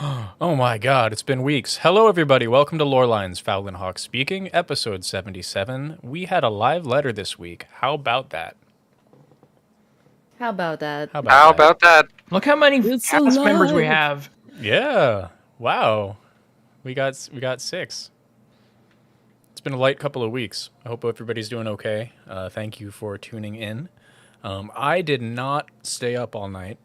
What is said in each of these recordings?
Oh my god, it's been weeks. Hello everybody, welcome to Lorelines, Fowlin Hawk speaking, episode 77. We had a live letter this week. How about that? How about that? How about that? Look how many It's cast members we alive. have. Yeah. Wow. We got 6. It's been a light couple of weeks. I hope everybody's doing okay. Thank you for tuning in. I did not stay up all night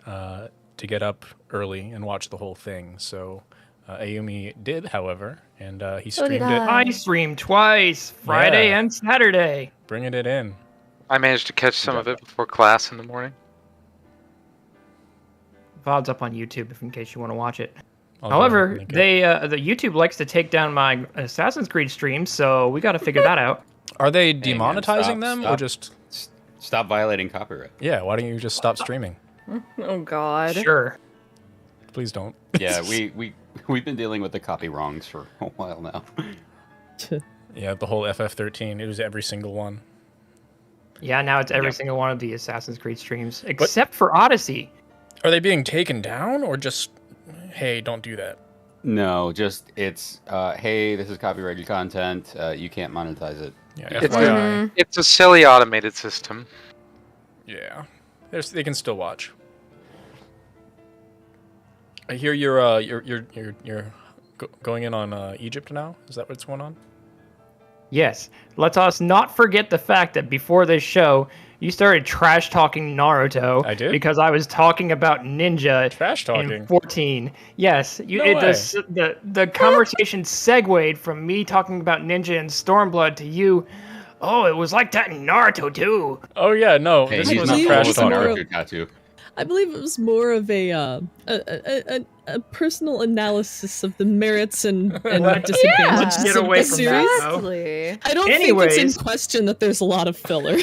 to get up early and watch the whole thing. So Ayumi did, however, and he So did streamed it, I streamed twice, Friday Yeah. and Saturday. bringing it in. I managed to catch some of it before class in the morning. VOD's up on YouTube if in case you want to watch it. I'll However, link it. the YouTube likes to take down my Assassin's Creed streams, so we got to figure that out. Are they man, demonetizing them or stop. just? Stop violating copyright. Yeah. Why don't you just stop streaming? Oh God. Sure. Please don't. Yeah, we've been dealing with the copy wrongs for a while now. Yeah, the whole FF13. It was every single one. Yeah, now it's every Yeah. single one of the Assassin's Creed streams, except for Odyssey. Are they being taken down or just? Hey, don't do that. No, just it's hey, this is copyrighted content. You can't monetize it. Yeah. It's FYI. It's a silly automated system. Yeah. They can still watch. I hear you're going in on Egypt now. Is that what's going on? Yes. Let us not forget the fact that before this show, you started trash talking Naruto. I did? Because I was talking about Ninja Trash talking. in 14. Yes. No way. The conversation segued from me talking about Ninja and Stormblood to you. Oh, it was like that in Naruto too. Oh yeah, no, Hey, this he's wasn't not believe trash with a talking. talking. Naruto tattoo. I believe it was more of a personal analysis of the merits and disadvantages Let's get of away the from series. that. Exactly. I don't think Anyways. it's in question that there's a lot of filler.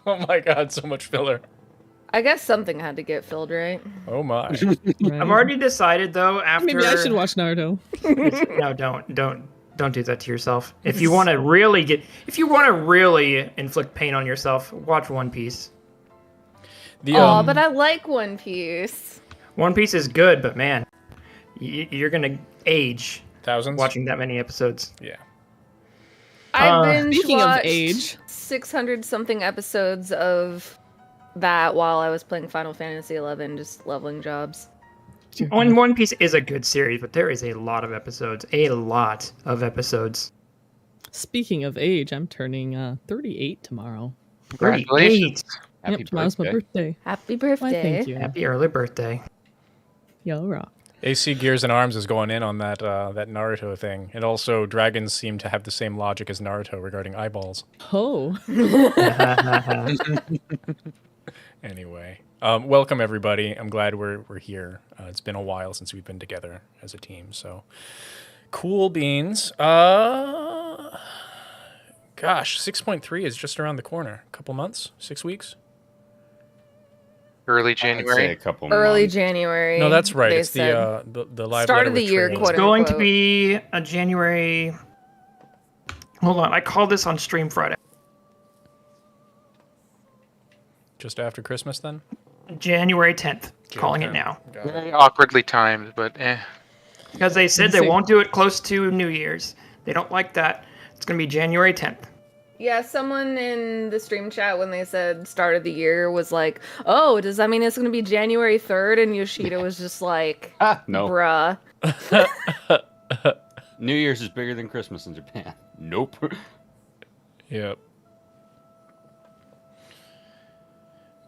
Oh my god, so much filler. I guess something had to get filled, right? Oh my. I've already decided though. After Maybe I should watch Naruto. No, don't do that to yourself. If you want to really inflict pain on yourself, watch One Piece. The Oh, but I like One Piece. One Piece is good, but man, you're gonna age thousands. watching that many episodes. Yeah. I binge Speaking of watched age. 600 something episodes of that while I was playing Final Fantasy XI, just leveling jobs. One Piece is a good series, but there is a lot of episodes. A lot of episodes. Speaking of age, I'm turning 38 tomorrow. Congratulations. Happy Yep, tomorrow's my birthday. Happy Why, birthday. thank you. Happy early birthday. Yo, rock. AC Gears and Arms is going in on that that Naruto thing, and also dragons seem to have the same logic as Naruto regarding eyeballs. Oh. Anyway, welcome everybody. I'm glad we're here. It's been a while since we've been together as a team, so cool beans. Gosh, 6.3 is just around the corner. A couple months, 6 weeks. Early I'd say a January. couple Early months. January. No, that's right. they It's said. the live Start letter of the with year, trades. quote It's going to unquote. be a January. Hold on, I called this on stream Friday. Just after Christmas, then. January 10th. Calling it 10th. now. Got it. Very awkwardly timed, but eh. Because they said they Same. won't do it close to New Year's. They don't like that. It's going to be January 10th. Yeah, someone in the stream chat when they said start of the year was like, "Oh, does that mean it's going to be January 3rd?" And Yoshida was just like, No. "Bruh." New Year's is bigger than Christmas in Japan. Nope. Yep.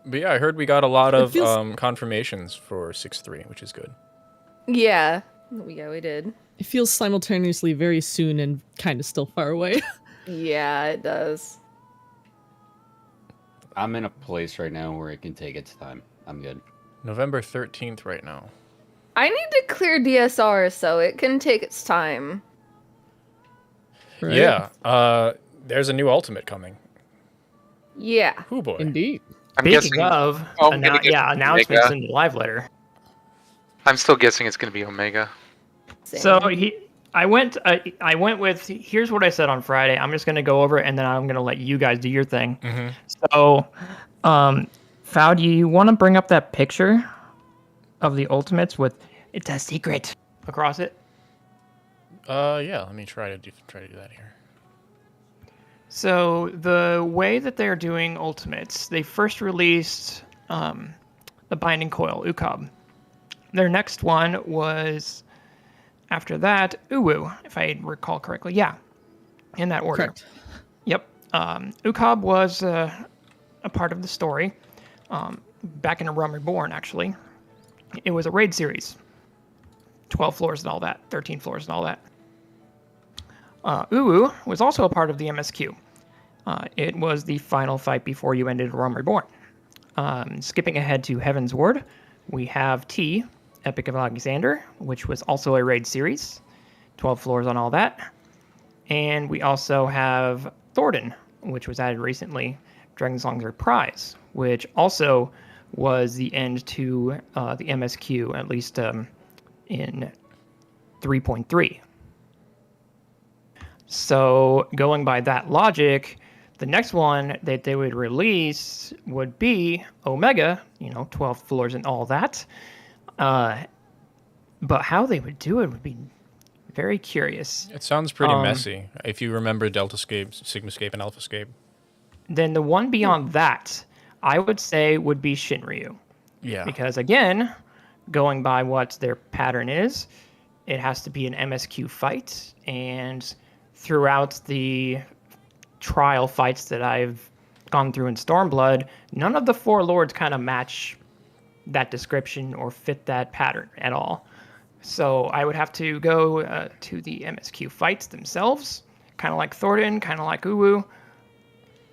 But yeah, I heard we got a lot of feels- confirmations for 6.3, which is good. Yeah, we did. It feels simultaneously very soon and kind of still far away. Yeah, it does. I'm in a place right now where it can take its time. I'm good. November 13th right now. I need to clear DSR so it can take its time. Right? Yeah. There's a new Ultimate coming. Yeah. Hoo boy. Indeed. I'm Speaking guessing. of, I'm gonna get announcements Omega. in the live letter. I'm still guessing it's going to be Omega. Same. So I went with, here's what I said on Friday. I'm just going to go over it and then I'm going to let you guys do your thing. Mhm. So, Fao, do you want to bring up that picture of the ultimates with "It's a secret" across it? Yeah. Let me try to do that here. So the way that they're doing ultimates, they first released the Binding Coil, UCOB. Their next one was, after that, Uwu, if I recall correctly. Yeah, in that order. Correct. Yep. UCOB was a part of the story back in A Realm Reborn, actually. It was a raid series. 12 floors and all that, 13 floors and all that. Uwu was also a part of the MSQ. It was the final fight before you ended A Realm Reborn. Skipping ahead to Heaven's Ward, we have T, Epic of Alexander, which was also a raid series. 12 floors on all that. And we also have Thornton, which was added recently, Dragonsong's Reprise, which also was the end to the MSQ, at least in 3.3. So going by that logic, the next one that they would release would be Omega, 12 floors and all that. But how they would do it would be very curious. It sounds pretty messy. If you remember Deltascape, Sigmascape, and Alphascape. Then the one beyond that, I would say, would be Shinryu. Yeah. Because again, going by what their pattern is, it has to be an MSQ fight, and throughout the trial fights that I've gone through in Stormblood, none of the four lords kind of match that description or fit that pattern at all. So I would have to go to the MSQ fights themselves, kind of like Thornton, kind of like Uwu.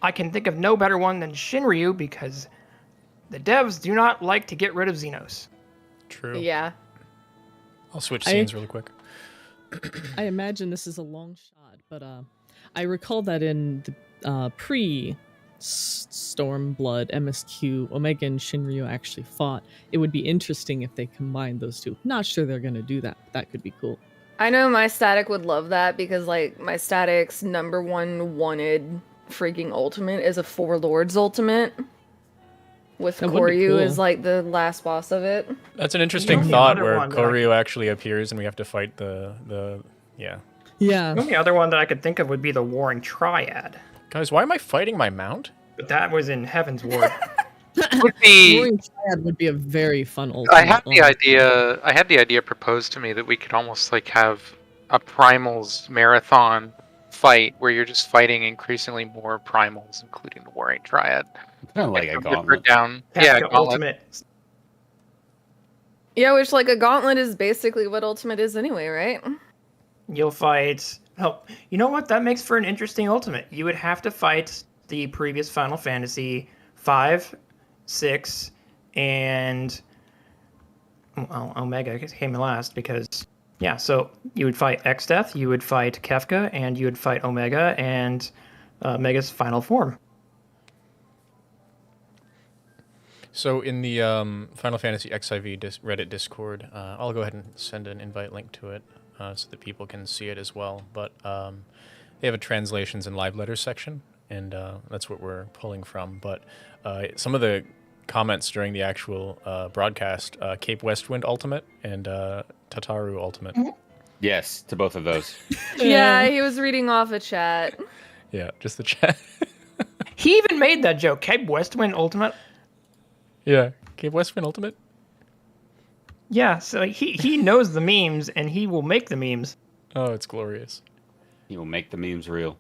I can think of no better one than Shinryu because the devs do not like to get rid of Xenos. True. Yeah. I'll switch scenes really quick. I imagine this is a long shot, but I recall that in the pre-Stormblood MSQ, Omega and Shinryu actually fought. It would be interesting if they combined those two. Not sure they're going to do that, but that could be cool. I know my static would love that because, like, my static's number one wanted freaking ultimate is a Four Lords ultimate. With That would be Koryu cool. as, like, the last boss of it. That's an interesting The only thought other where one that I- Koryu actually appears and we have to fight the yeah. Yeah. The only other one that I could think of would be the Warring Triad. Guys, why am I fighting my mount? But that was in Heaven's Ward. Would be. Warring Triad would be a very fun ultimate. I had the idea. I had the idea proposed to me that we could almost like have a primals marathon fight where you're just fighting increasingly more primals, including the Warring Triad. Kind of like a Ripper gauntlet. down. That's Yeah, the gauntlet. ultimate. Yeah, which, like, a gauntlet is basically what ultimate is anyway, right? You'll fight. Oh, you know what? That makes for an interesting ultimate. You would have to fight the previous Final Fantasy 5, 6, and well, Omega came last because yeah. So you would fight X-Death, you would fight Kefka, and you would fight Omega and Mega's final form. So in the Final Fantasy XIV Reddit Discord, I'll go ahead and send an invite link to it so that people can see it as well. But they have a translations and live letters section, and that's what we're pulling from. But some of the comments during the actual broadcast, Cape Westwind Ultimate and Tataru Ultimate. Yes, to both of those. Yeah, he was reading off a chat. Yeah, just the chat. He even made that joke. Cape Westwind Ultimate. Yeah, Cape Westwind Ultimate. Yeah, so he knows the memes and he will make the memes. Oh, it's glorious. He will make the memes real.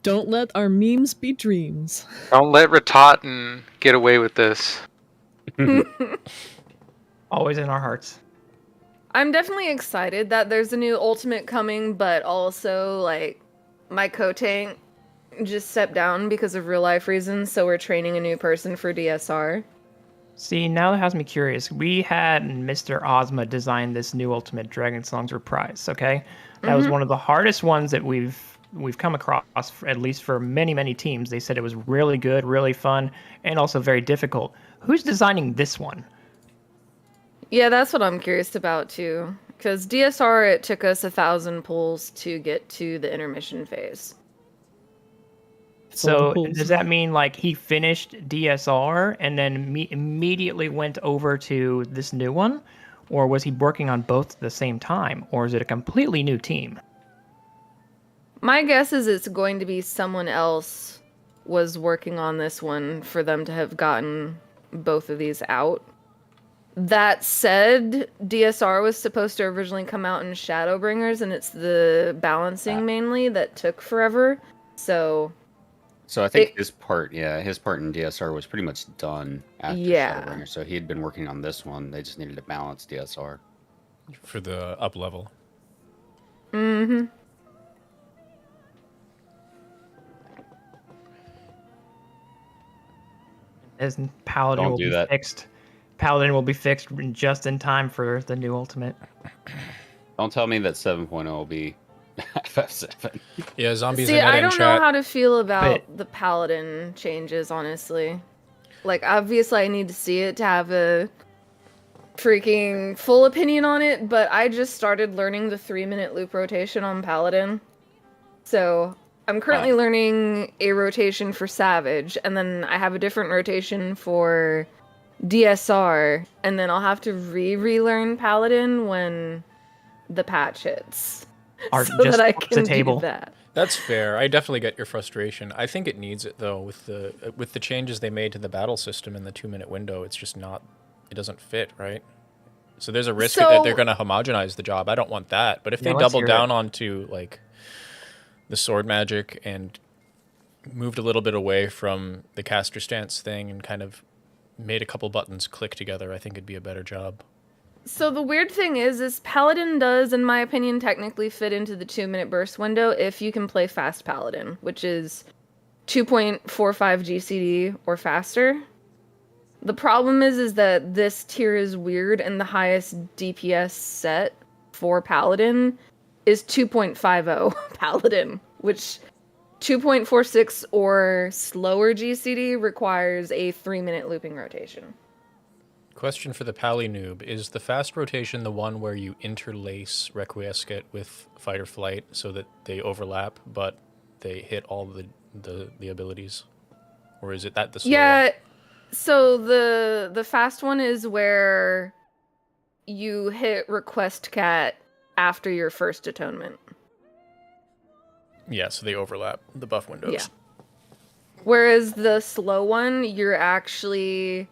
Don't let our memes be dreams. Don't let Ratotten get away with this. Always in our hearts. I'm definitely excited that there's a new ultimate coming, but also, like, my co-tank just stepped down because of real life reasons, so we're training a new person for DSR. See, now that has me curious. We had Mr. Ozma design this new Ultimate Dragonsong's Reprise, okay? That was one of the hardest ones that we've come across, at least for many teams. They said it was really good, really fun, and also very difficult. Who's designing this one? Yeah, that's what I'm curious about, too. Because DSR, it took us 1,000 pulls to get to the intermission phase. So Multiples. does that mean like he finished DSR and then immediately went over to this new one? Or was he working on both at the same time? Or is it a completely new team? My guess is it's going to be someone else was working on this one for them to have gotten both of these out. That said, DSR was supposed to originally come out in Shadowbringers, and it's the balancing mainly that took forever. So I think his part in DSR was pretty much done after Shadowbringer. So he had been working on this one. They just needed to balance DSR for the up level. Mm-hmm. As Paladin will be fixed. Paladin will be fixed just in time for the new Ultimate. Don't tell me that 7.0 will be FF7. Yeah, zombies. See, I don't know how to feel about the Paladin changes, honestly. Like, obviously, I need to see it to have a freaking full opinion on it, but I just started learning the 3-minute loop rotation on Paladin. So, I'm currently learning a rotation for Savage, and then I have a different rotation for DSR, and then I'll have to relearn Paladin when the patch hits. Art so just that I off can the table. do that. That's fair. I definitely get your frustration. I think it needs it though. With the changes they made to the battle system in the 2-minute window, it's just not. It doesn't fit, right? So there's a risk that they're going to homogenize the job. I don't want that. But if they double down onto like the sword magic and moved a little bit away from the caster stance thing and kind of made a couple buttons click together, I think it'd be a better job. So the weird thing is Paladin does, in my opinion, technically fit into the 2-minute burst window if you can play fast Paladin, which is 2.45 GCD or faster. The problem is that this tier is weird, and the highest DPS set for Paladin is 2.50 Paladin, which 2.46 or slower GCD requires a 3-minute looping rotation. Question for the Pally noob. Is the fast rotation the one where you interlace Requiescat with Fight or Flight so that they overlap, but they hit all the abilities? Or is it that the slow one? So the fast one is where you hit Request Cat after your first atonement. Yeah, so they overlap the buff windows. Yeah. Whereas the slow one, you're actually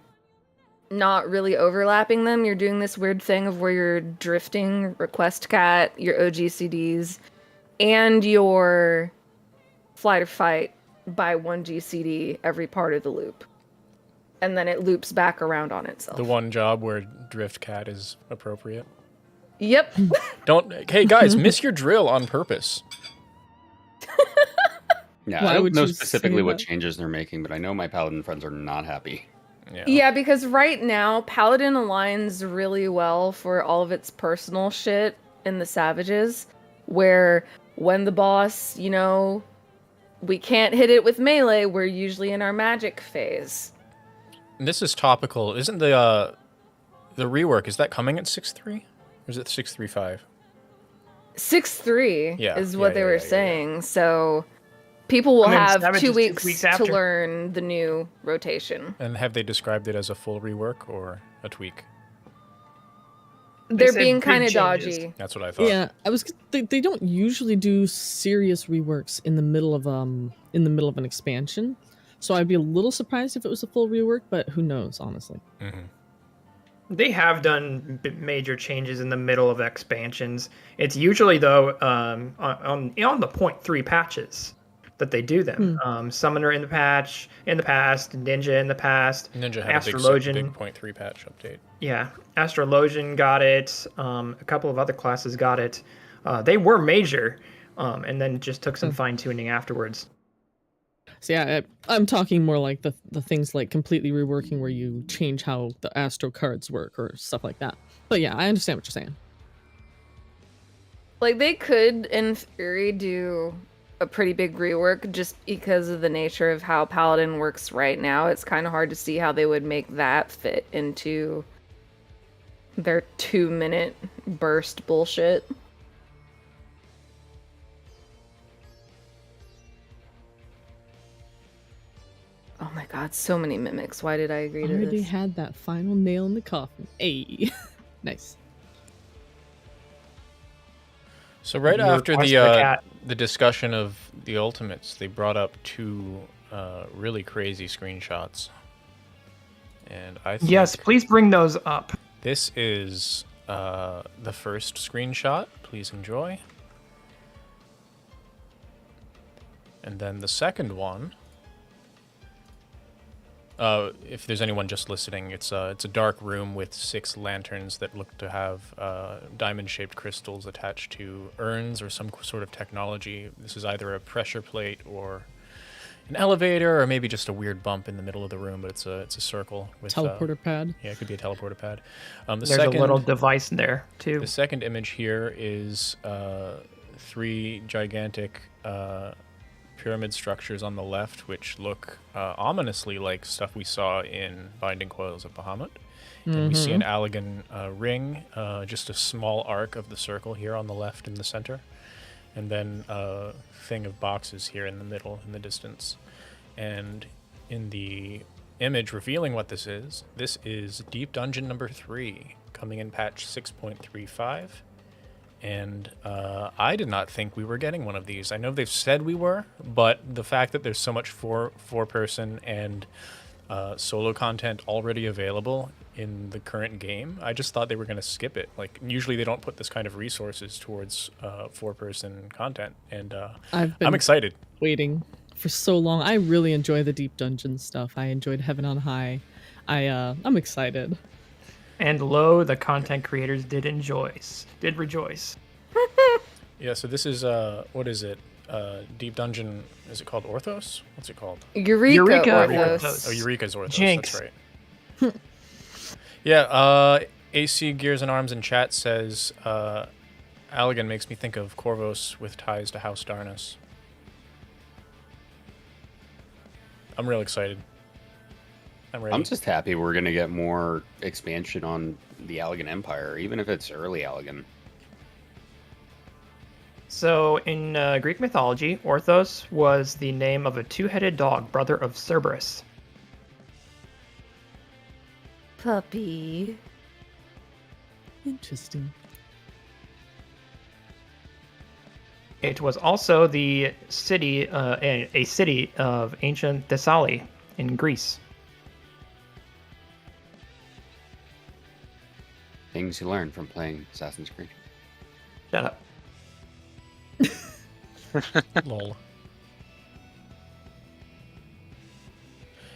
not really overlapping them. You're doing this weird thing of where you're drifting Request Cat, your OGCDs, and your Flight or Fight by 1 GCD every part of the loop. And then it loops back around on itself. The one job where Drift Cat is appropriate. Yep. Hey guys, miss your drill on purpose. Yeah, I don't know specifically what changes they're making, but I know my Paladin friends are not happy. Yeah, because right now, Paladin aligns really well for all of its personal shit in the Savages, where when the boss, we can't hit it with melee, we're usually in our magic phase. And this is topical. Isn't the rework, is that coming at 6.3? Or is it 6.3.5? 6.3 is what they were saying, so people will have 2 weeks to learn the new rotation. And have they described it as a full rework or a tweak? They're being kind of dodgy. That's what I thought. Yeah, they don't usually do serious reworks in the middle of an expansion. So I'd be a little surprised if it was a full rework, but who knows, honestly. Mm-hmm. They have done major changes in the middle of expansions. It's usually, though, on the 0.3 patches that they do them. Summoner in the past, Ninja in the past. Ninja had Astrologian, a big 0.3 patch update. Yeah, Astrologian got it. A couple of other classes got it. They were major, and then it just took some fine-tuning afterwards. So yeah, I'm talking more like the things like completely reworking where you change how the Astro cards work or stuff like that. But yeah, I understand what you're saying. Like, they could, in theory, do a pretty big rework just because of the nature of how Paladin works right now. It's kind of hard to see how they would make that fit into their 2-minute burst bullshit. God, so many mimics. Why did I agree to Already this? had that final nail in the coffin. Hey, nice. So right You after requested a cat. the discussion of the ultimates, they brought up two really crazy screenshots, and I think Yes, please bring those up. this is the first screenshot. Please enjoy. And then the second one, if there's anyone just listening, it's a dark room with 6 lanterns that look to have diamond-shaped crystals attached to urns or some sort of technology. This is either a pressure plate or an elevator, or maybe just a weird bump in the middle of the room, but it's a circle with Teleporter pad. Yeah, it could be a teleporter pad. There's a little device in there too. The second image here is 3 gigantic pyramid structures on the left, which look ominously like stuff we saw in Binding Coils of Bahamut. And we see an Allagan ring, just a small arc of the circle here on the left in the center. And then a thing of boxes here in the middle in the distance. And in the image revealing what this is Deep Dungeon number 3, coming in patch 6.35. And I did not think we were getting one of these. I know they've said we were, but the fact that there's so much four-person and solo content already available in the current game, I just thought they were going to skip it. Like, usually they don't put this kind of resources towards 4-person content, and I'm excited. Waiting for so long. I really enjoy the Deep Dungeon stuff. I enjoyed Heaven on High. I'm excited. And lo, the content creators did rejoice. Yeah, so this is, what is it? Deep Dungeon, is it called Orthos? What's it called? Eureka Orthos. Oh, Eureka's Orthos, Jinx. That's right. Yeah, AC Gears and Arms in chat says, Allagan makes me think of Corvos with ties to House Darnus. I'm real excited. I'm ready. I'm just happy we're going to get more expansion on the Allagan Empire, even if it's early Allagan. So, in Greek mythology, Orthos was the name of a 2-headed dog, brother of Cerberus. Puppy. Interesting. It was also the city, a city of ancient Thessaly in Greece. Things you learn from playing Assassin's Creed. Shut up. Lol.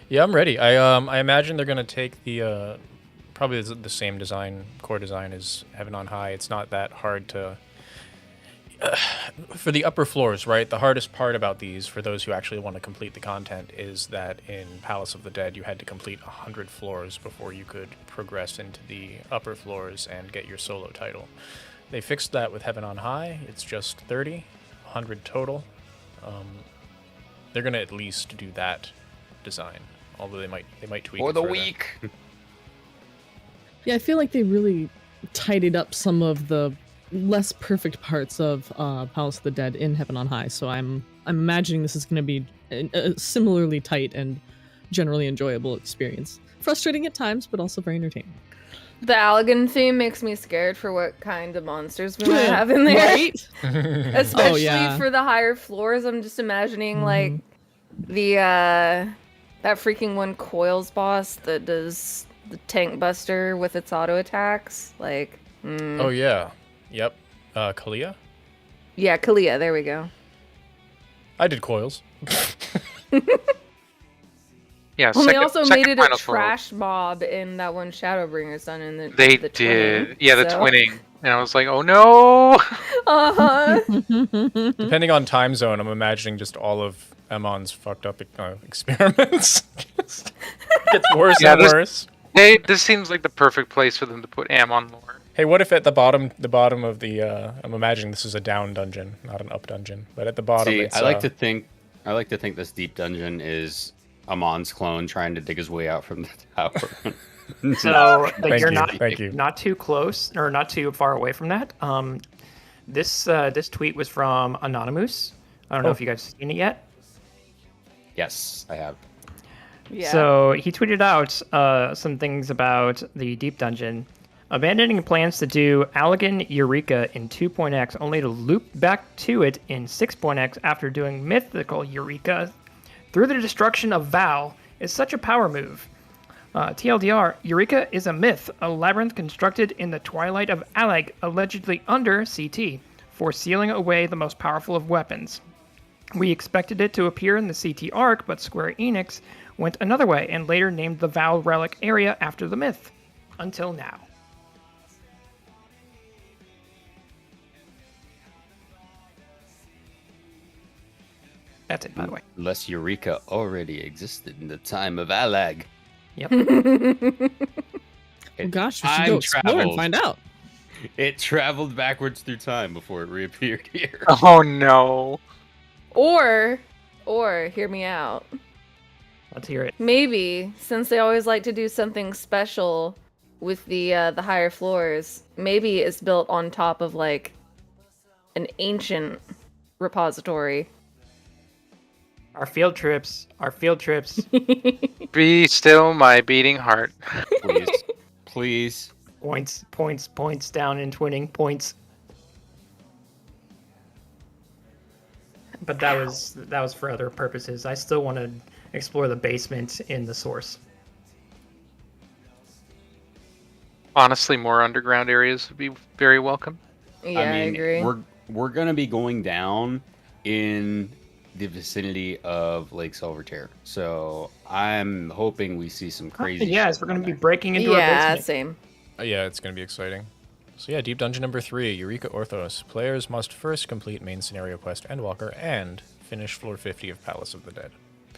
Yeah, I'm ready. I imagine they're gonna take the probably the same core design as Heaven on High. It's not that hard to for the upper floors, right? The hardest part about these, for those who actually want to complete the content, is that in Palace of the Dead, you had to complete 100 floors before you could progress into the upper floors and get your solo title. They fixed that with Heaven on High. It's just 30, 100 total. They're gonna at least do that design, although they might tweak For it the further. week. Yeah, I feel like they really tidied up some of the less perfect parts of Palace of the Dead in Heaven on High, so I'm imagining this is going to be a similarly tight and generally enjoyable experience. Frustrating at times, but also very entertaining. The Allagan theme makes me scared for what kind of monsters we might have in there. Right? Especially yeah. for the higher floors. I'm just imagining like the that freaking one Coils boss that does the tank buster with its auto attacks. Like Oh yeah, yep. Kalia. yeah, Kalia, there we go. I did Coils. Yeah, Well, they also made it a final floor. trash mob in that one Shadowbringer's done in the They the did. twinning, Yeah, the so- twinning. And I was like, oh no! Uh-huh. Depending on time zone, I'm imagining just all of Amon's fucked up experiments. Just gets worse Yeah, and this- worse. Hey, this seems like the perfect place for them to put Amon lore. Hey, what if at the bottom of the I'm imagining this is a down dungeon, not an up dungeon, but at the bottom See, it's I like to think this deep dungeon is Amon's clone trying to dig his way out from the tower. So Thank you're you, thank you. not too close or not too far away from that. This tweet was from Anonymous. I don't know if you guys have seen it yet. Yes, I have. Yeah. So he tweeted out some things about the Deep Dungeon, abandoning plans to do Allegan Eureka in 2.x, only to loop back to it in 6.x after doing Mythical Eureka through the destruction of Val is such a power move. TLDR, Eureka is a myth, a labyrinth constructed in the twilight of Alleg, allegedly under CT, for sealing away the most powerful of weapons. We expected it to appear in the CT arc, but Square Enix went another way and later named the Val Relic area after the myth. Until now. That's it, by the way. Unless Eureka already existed in the time of Alleg. Yep. Oh gosh, we should go explore and find out. It traveled backwards through time before it reappeared here. Oh no. Or hear me out. Let's hear it. Maybe, since they always like to do something special with the higher floors, maybe it's built on top of like an ancient repository. Our field trips. Be still my beating heart. Please. Please. Points down in twinning points. But that was for other purposes. I still want to explore the basement in the source. Honestly, more underground areas would be very welcome. Yeah, I agree. We're gonna be going down in the vicinity of Lake Silvertear, so I'm hoping we see some crazy. Yes, we're gonna be breaking into our Yeah, basement. same. Yeah, it's going to be exciting. So yeah, Deep Dungeon number 3, Eureka Orthos. Players must first complete main scenario quest Endwalker and finish floor 50 of Palace of the Dead.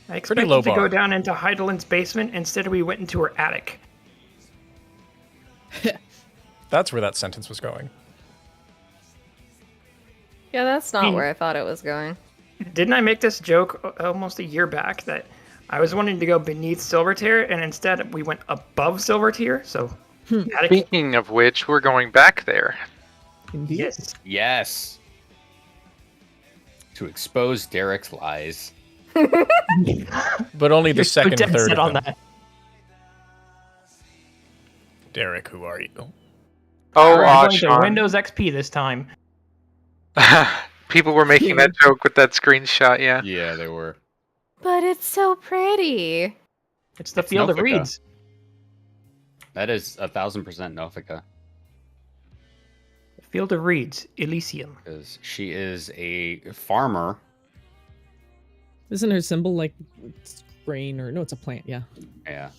I expected low to bar. go down into Heidelin's basement. Instead, we went into her attic. That's where that sentence was going. Yeah, that's not where I thought it was going. Didn't I make this joke almost a year back that I was wanting to go beneath Silvertear, and instead we went above Silvertear? So, attic. Speaking of which, we're going back there. Indeed. Yes. Yes. To expose Derek's lies. But only the You're second so dead third set of on them. that. Derek, who are you? Oh, We're aw, going to Sean. Windows XP this time. People were making that joke with that screenshot, yeah. Yeah, they were. But it's so pretty. It's the It's Field of Nothica. Reeds. That is 1000% Nothica, Field of Reeds, Elysium. because she is a farmer. Isn't her symbol like it's grain or no? It's a plant. Yeah. Yeah.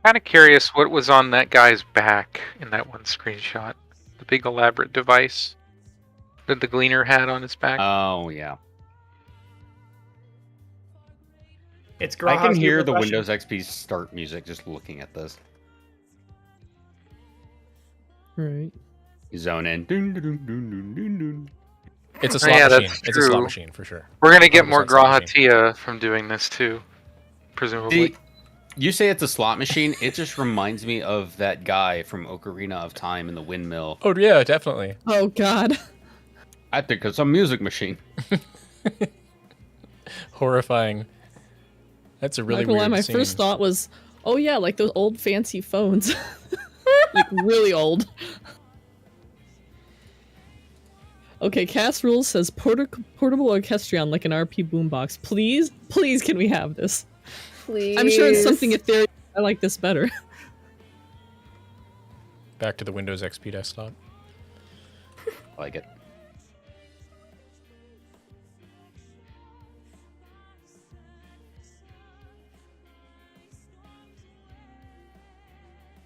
Kind of curious what was on that guy's back in that one screenshot. The big elaborate device that the Gleaner had on his back. Oh, yeah. It's I can Graha's hear new the profession. Windows XP start music just looking at this. Right. You zone in. Dun, dun, dun, dun, dun, dun, dun. It's a Oh, slot yeah, machine. that's It's a slot true. machine for sure. We're gonna get more 100% slot machine. Grahatia from doing this too, presumably. See, you say it's a slot machine, it just reminds me of that guy from Ocarina of Time in the windmill. Oh yeah, definitely. Oh God. I think it's a music machine. Horrifying. That's a really Not gonna lie, weird my scene. first thought was, oh yeah, like those old fancy phones, like really old. Okay, Cast Rules says portable orchestrion like an RP boombox. Please, please, can we have this? Please. I'm sure it's something ethereal. I like this better. Back to the Windows XP desktop. I like it.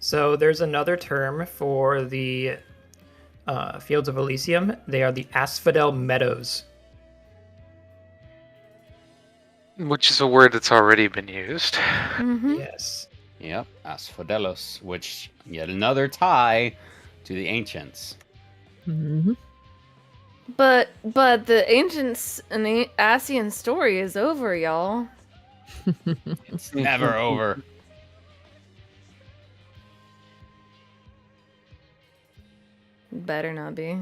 So there's another term for the Fields of Elysium. They are the Asphodel Meadows. Which is a word that's already been used. Mhm. Yes. Yep, Asphodelos, which yet another tie to the ancients. Mm-hmm. But the ancients and the Asian story is over, y'all. It's never over. better not be.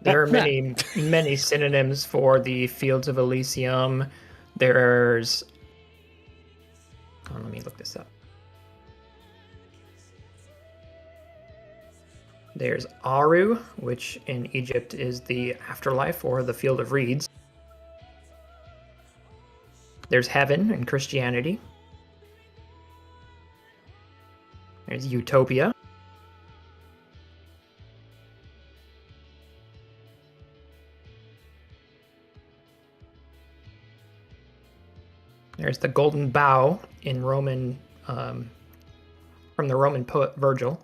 There are many synonyms for the Fields of Elysium. There's... let me look this up. There's Aru, which in Egypt is the afterlife or the field of reeds. There's heaven in Christianity. There's utopia. There's the golden bough in Roman, from the Roman poet Virgil.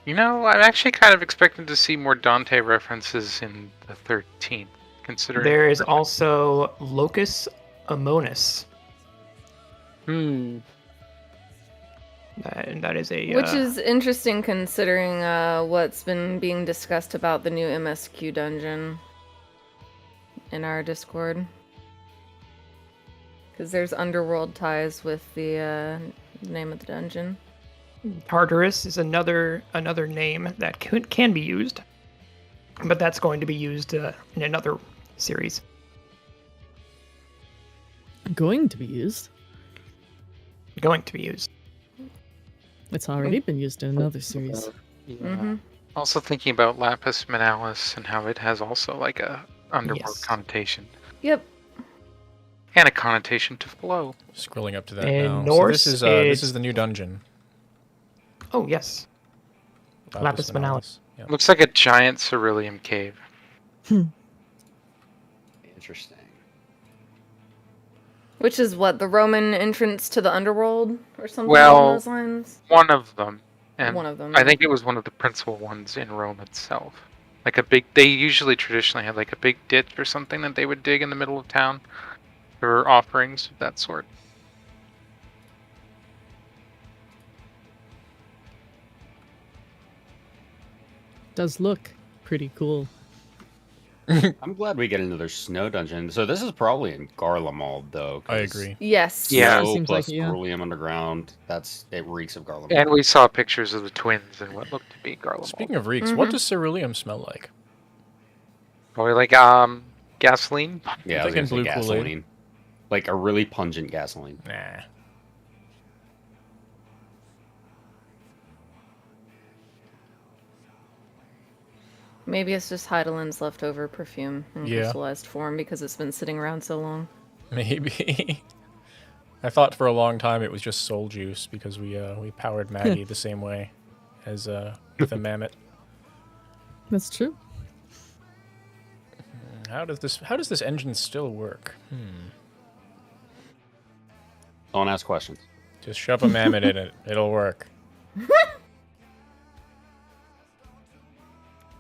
You know, I'm actually kind of expecting to see more Dante references in the 13th, considering... There is also Locus Amonis. That is a... Which is interesting considering what's been being discussed about the new MSQ dungeon in our Discord. Because there's underworld ties with the name of the dungeon. Tartarus is another name that can be used, but that's going to be used in another series. Going to be used? Going to be used. It's already been used in another series. Yeah. Mm-hmm. Also thinking about Lapis Manalis and how it has also like a underworld connotation. Yep. And a connotation to flow. Scrolling up to that And now. Norse, so this is the new dungeon. Oh, yes. Lapis Manalis. Yep. Looks like a giant cerulean cave. Interesting. Which is what, the Roman entrance to the underworld or something Well, along those lines? One of them. And One of them. I think it was one of the principal ones in Rome itself. Like a big, they usually traditionally had like a big ditch or something that they would dig in the middle of town for offerings of that sort. Does look pretty cool. I'm glad we get another snow dungeon. So this is probably in Garlemald, though. I agree. Yes. Yeah. Snow Seems plus like it, yeah. Cerulean underground. It reeks of Garlemald. And we saw pictures of the twins and what looked to be Garlemald. Speaking of reeks, what does ceruleum smell like? Probably like gasoline. Yeah, I was thinking gonna say blue Kool-Aid. gasoline. Like a really pungent gasoline. Nah. Maybe it's just Heidelin's leftover perfume in Yeah. crystallized form because it's been sitting around so long. Maybe. I thought for a long time it was just soul juice because we powered Maggie the same way as with a mammoth. That's true. How does this engine still work? Don't ask questions. Just shove a mammoth in it. It'll work.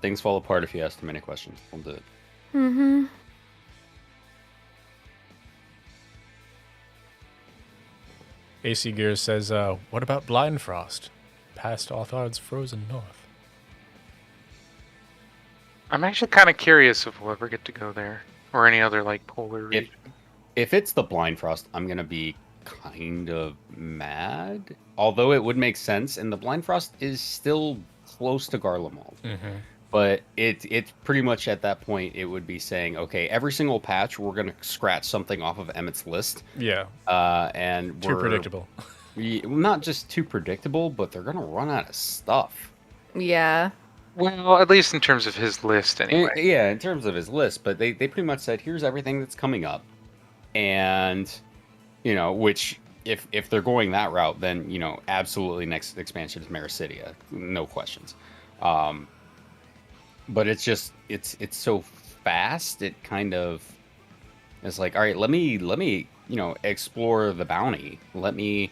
Things fall apart if you ask too many questions. We'll do it. Mm-hmm. AC Gears says, what about Blind Frost? Past Authard's frozen north. I'm actually kind of curious if we'll ever get to go there or any other like polar region. If it's the Blind Frost, I'm gonna be kind of mad. Although it would make sense, and the Blind Frost is still close to Garlemald. Mm-hmm. But it's pretty much at that point, it would be saying, okay, every single patch, we're going to scratch something off of Emmett's list. Yeah. And Too predictable. Not just too predictable, but they're going to run out of stuff. Yeah. Well, at least in terms of his list, anyway. Yeah, in terms of his list. But they pretty much said, here's everything that's coming up. And, which, if they're going that route, then, absolutely next expansion is Maricidia. No questions. But it's just it's so fast. It kind of it's like, all right, let me explore the bounty. Let me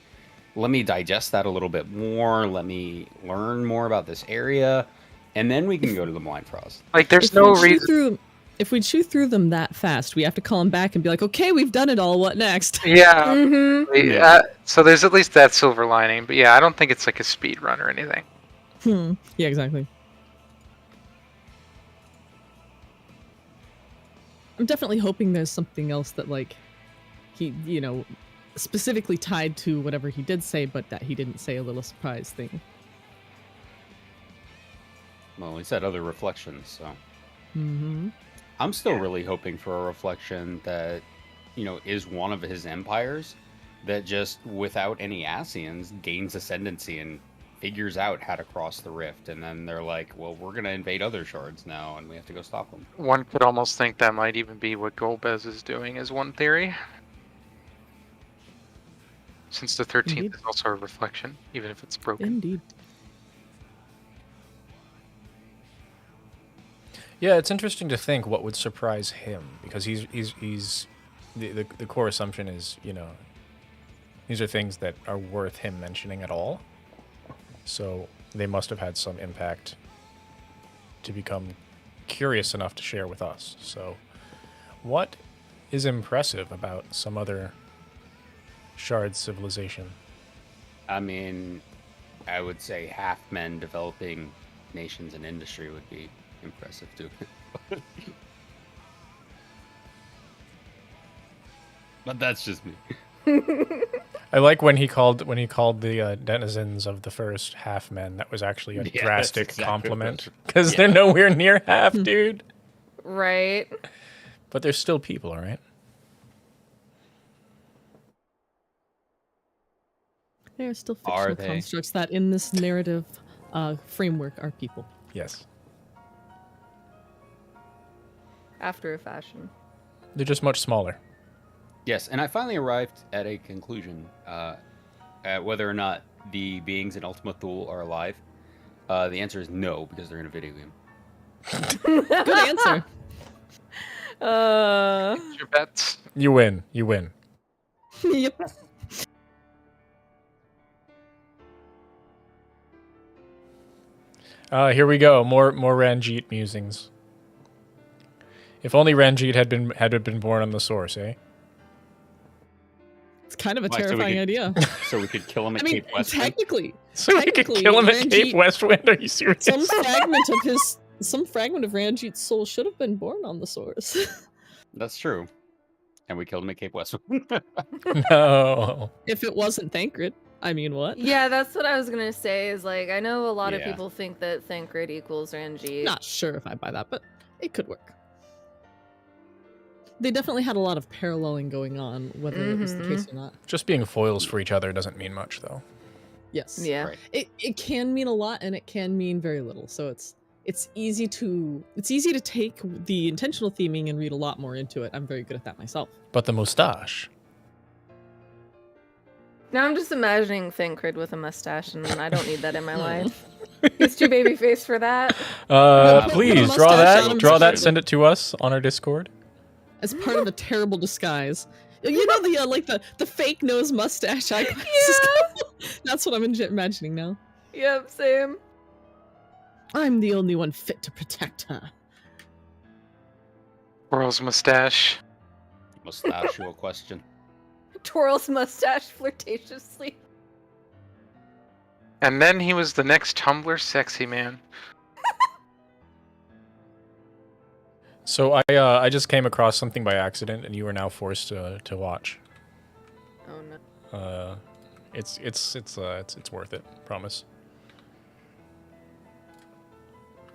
digest that a little bit more. Let me learn more about this area, and then we can go to the Blind Frost. Like, there's If no we chew reason. through- If we chew through them that fast, we have to call him back and be like, okay, we've done it all, what next? Yeah. Mm-hmm. So there's at least that silver lining, but yeah, I don't think it's like a speed run or anything. Yeah, exactly. I'm definitely hoping there's something else that, like, he, you know, specifically tied to whatever he did say, but that he didn't say, a little surprise thing. Well, he said other reflections, so. Mm-hmm. I'm still really hoping for a reflection that, you know, is one of his empires that just, without any Asians, gains ascendancy and figures out how to cross the rift. And then they're like, well, we're going to invade other shards now, and we have to go stop them. One could almost think that might even be what Golbez is doing, is one theory. Since the 13th Indeed. is also a reflection, even if it's broken. Indeed. Yeah, it's interesting to think what would surprise him, because he's the core assumption is, you know, these are things that are worth him mentioning at all. So they must have had some impact to become curious enough to share with us. So what is impressive about some other shard civilization? I mean, I would say half men developing nations and industry would be impressive too. But that's just me. I like when he called the denizens of the first half men. That was actually a Yeah, that's drastic exactly what compliment, it was. because they're nowhere near half, dude. Right. But they're still people, all right? They are still Are fictional they? constructs that, in this narrative framework, are people. Yes. After a fashion. They're just much smaller. Yes, and I finally arrived at a conclusion at whether or not the beings in Ultima Thule are alive. The answer is no, because they're in a video game. Good answer. Your bets. You win. You win. Yep. Here we go. More Ranjit musings. If only Ranjit had been born on the source, eh? It's kind of a Why, so we terrifying could- idea. So we could kill him at I mean, Cape Westwind. technically, So we could Technically, kill him at Cape Ranjit- Westwind. Are you serious? some fragment of Ranjit's soul should have been born on the source. That's true. And we killed him at Cape Westwind. No. If it wasn't Thancred. I mean, what? Yeah, that's what I was gonna say. Is like I know a lot of Yeah. people think that Thancred equals Ranjit. Not sure if I buy that, but it could work. They definitely had a lot of paralleling going on, whether it was the case or not. Just being foils for each other doesn't mean much, though. Yes. Yeah. Right. It can mean a lot and it can mean very little. So it's easy to take the intentional theming and read a lot more into it. I'm very good at that myself. But the mustache. Now I'm just imagining Thancred with a mustache, and I don't need that in my life. He's too baby faced for that. Please Put a draw mustache on that. him Draw so that. that- Send it to us on our Discord. As part of a terrible disguise. You know the like the fake nose mustache eyeglasses. That's what I'm imagining now. Yep, same. I'm the only one fit to protect her. World's mustache. Mustachio question. Twirls mustache flirtatiously. And then he was the next Tumblr sexy man. So I just came across something by accident, and you are now forced to watch. Oh no. It's worth it. Promise.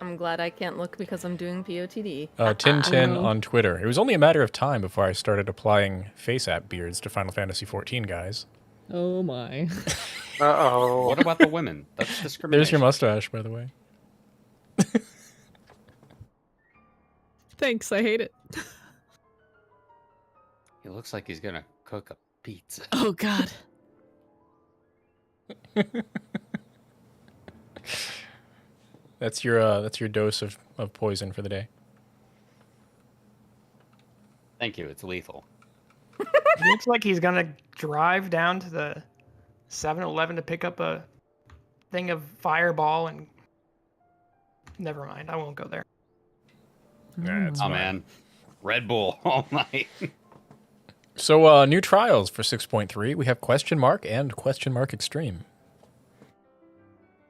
I'm glad I can't look because I'm doing POTD. Tintin Oh. on Twitter. It was only a matter of time before I started applying face app beards to Final Fantasy XIV, guys. Oh my. Uh-oh. What about the women? That's discrimination. There's your mustache, by the way. Thanks, I hate it. He looks like he's gonna cook a pizza. Oh god. That's your dose of poison for the day. Thank you. It's lethal. It looks like he's gonna drive down to the 7-Eleven to pick up a thing of Fireball and. Never mind, I won't go there. Yeah, it's Oh fine. man, Red Bull all night. So, new trials for 6.3. We have question mark and question mark extreme.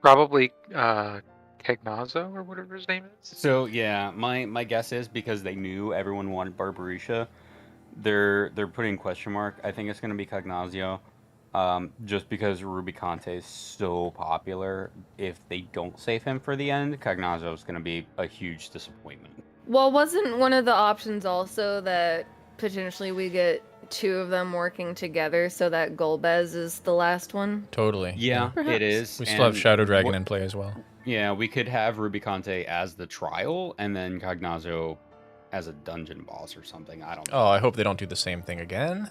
Probably Cagnazzo or whatever his name is. So yeah, my guess is because they knew everyone wanted Barbarisha, they're putting question mark. I think it's going to be Cagnazio, just because Rubicante is so popular. If they don't save him for the end, Cagnazio is going to be a huge disappointment. Well, wasn't one of the options also that potentially we get two of them working together so that Golbez is the last one? Totally. Yeah, Perhaps. it is. We still have and Shadow Dragon what- in play as well. Yeah, we could have Rubicante as the trial, and then Cagnazio as a dungeon boss or something. I don't know. Oh, I hope they don't do the same thing again.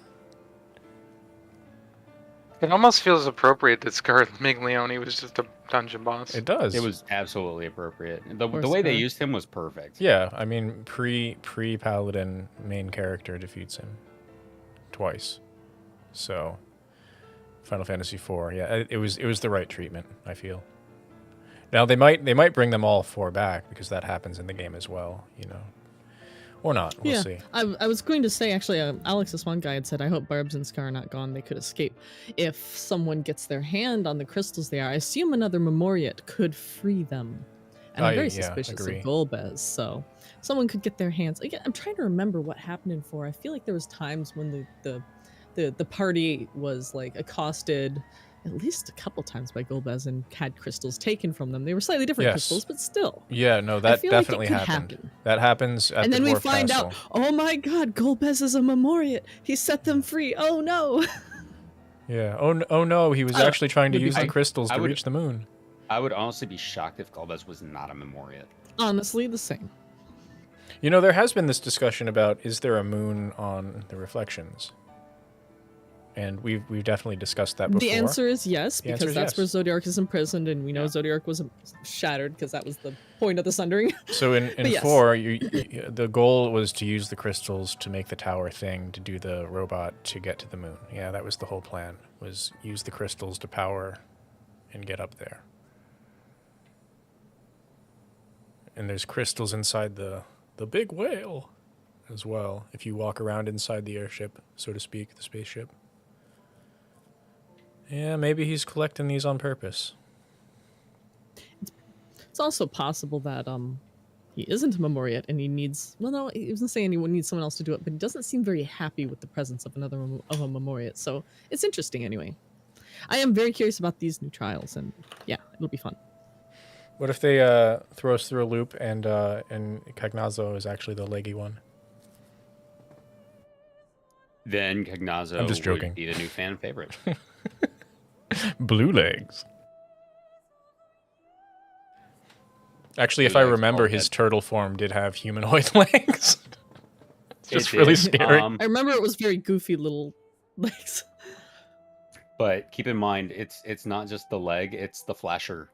It almost feels appropriate that Scar Miglione was just a dungeon boss. It does. It was absolutely appropriate. The Poor way they Scar. used him was perfect. Yeah, I mean, pre-Paladin main character defeats him twice. So, Final Fantasy IV. Yeah, it was the right treatment, I feel. Now they might bring them all four back because that happens in the game as well, you know. Or not. We'll Yeah, see. I was going to say, actually, Alex, this one guy had said, I hope Barbs and Scar are not gone. They could escape. If someone gets their hand on the crystals there, I assume another Memoriat could free them. And I'm very suspicious agree. of Golbez, so someone could get their hands. Again, I'm trying to remember what happened in 4. I feel like there was times when the party was like accosted at least a couple times by Golbez and had crystals taken from them. They were slightly different Yes. crystals, but still. Yeah, no, I that feel like it definitely could happened. happen. That happens at And the then we Dwarf find Castle. out, oh my god, Golbez is a Memoriat. He set them free. Oh no. Yeah. Oh no, he was actually trying to would be use the fine. crystals I to would- reach the moon. I would honestly be shocked if Golbez was not a Memoriat. Honestly, the same. You know, there has been this discussion about is there a moon on the Reflections? And we've definitely discussed that before. The answer is yes, The answer because is that's yes. where Zodiark is imprisoned, and we know Yeah. Zodiark was shattered because that was the point of the Sundering. So in But yes. 4, the goal was to use the crystals to make the tower thing, to do the robot to get to the moon. Yeah, that was the whole plan, was use the crystals to power and get up there. And there's crystals inside the big whale as well, if you walk around inside the airship, so to speak, the spaceship. Yeah, maybe he's collecting these on purpose. It's also possible that he isn't a Memoriat and he needs. Well, no, he wasn't saying he would need someone else to do it, but he doesn't seem very happy with the presence of another of a Memoriat. So it's interesting anyway. I am very curious about these new trials, and yeah, it'll be fun. What if they throw us through a loop and Cagnazzo is actually the leggy one? Then Cagnazzo I'm just joking. would be the new fan favorite. Blue legs. Actually, if Blue I legs, remember, all his dead. turtle form did have humanoid legs. It's just It really did, scary. I remember it was very goofy little legs. But keep in mind, it's not just the leg; it's the flasher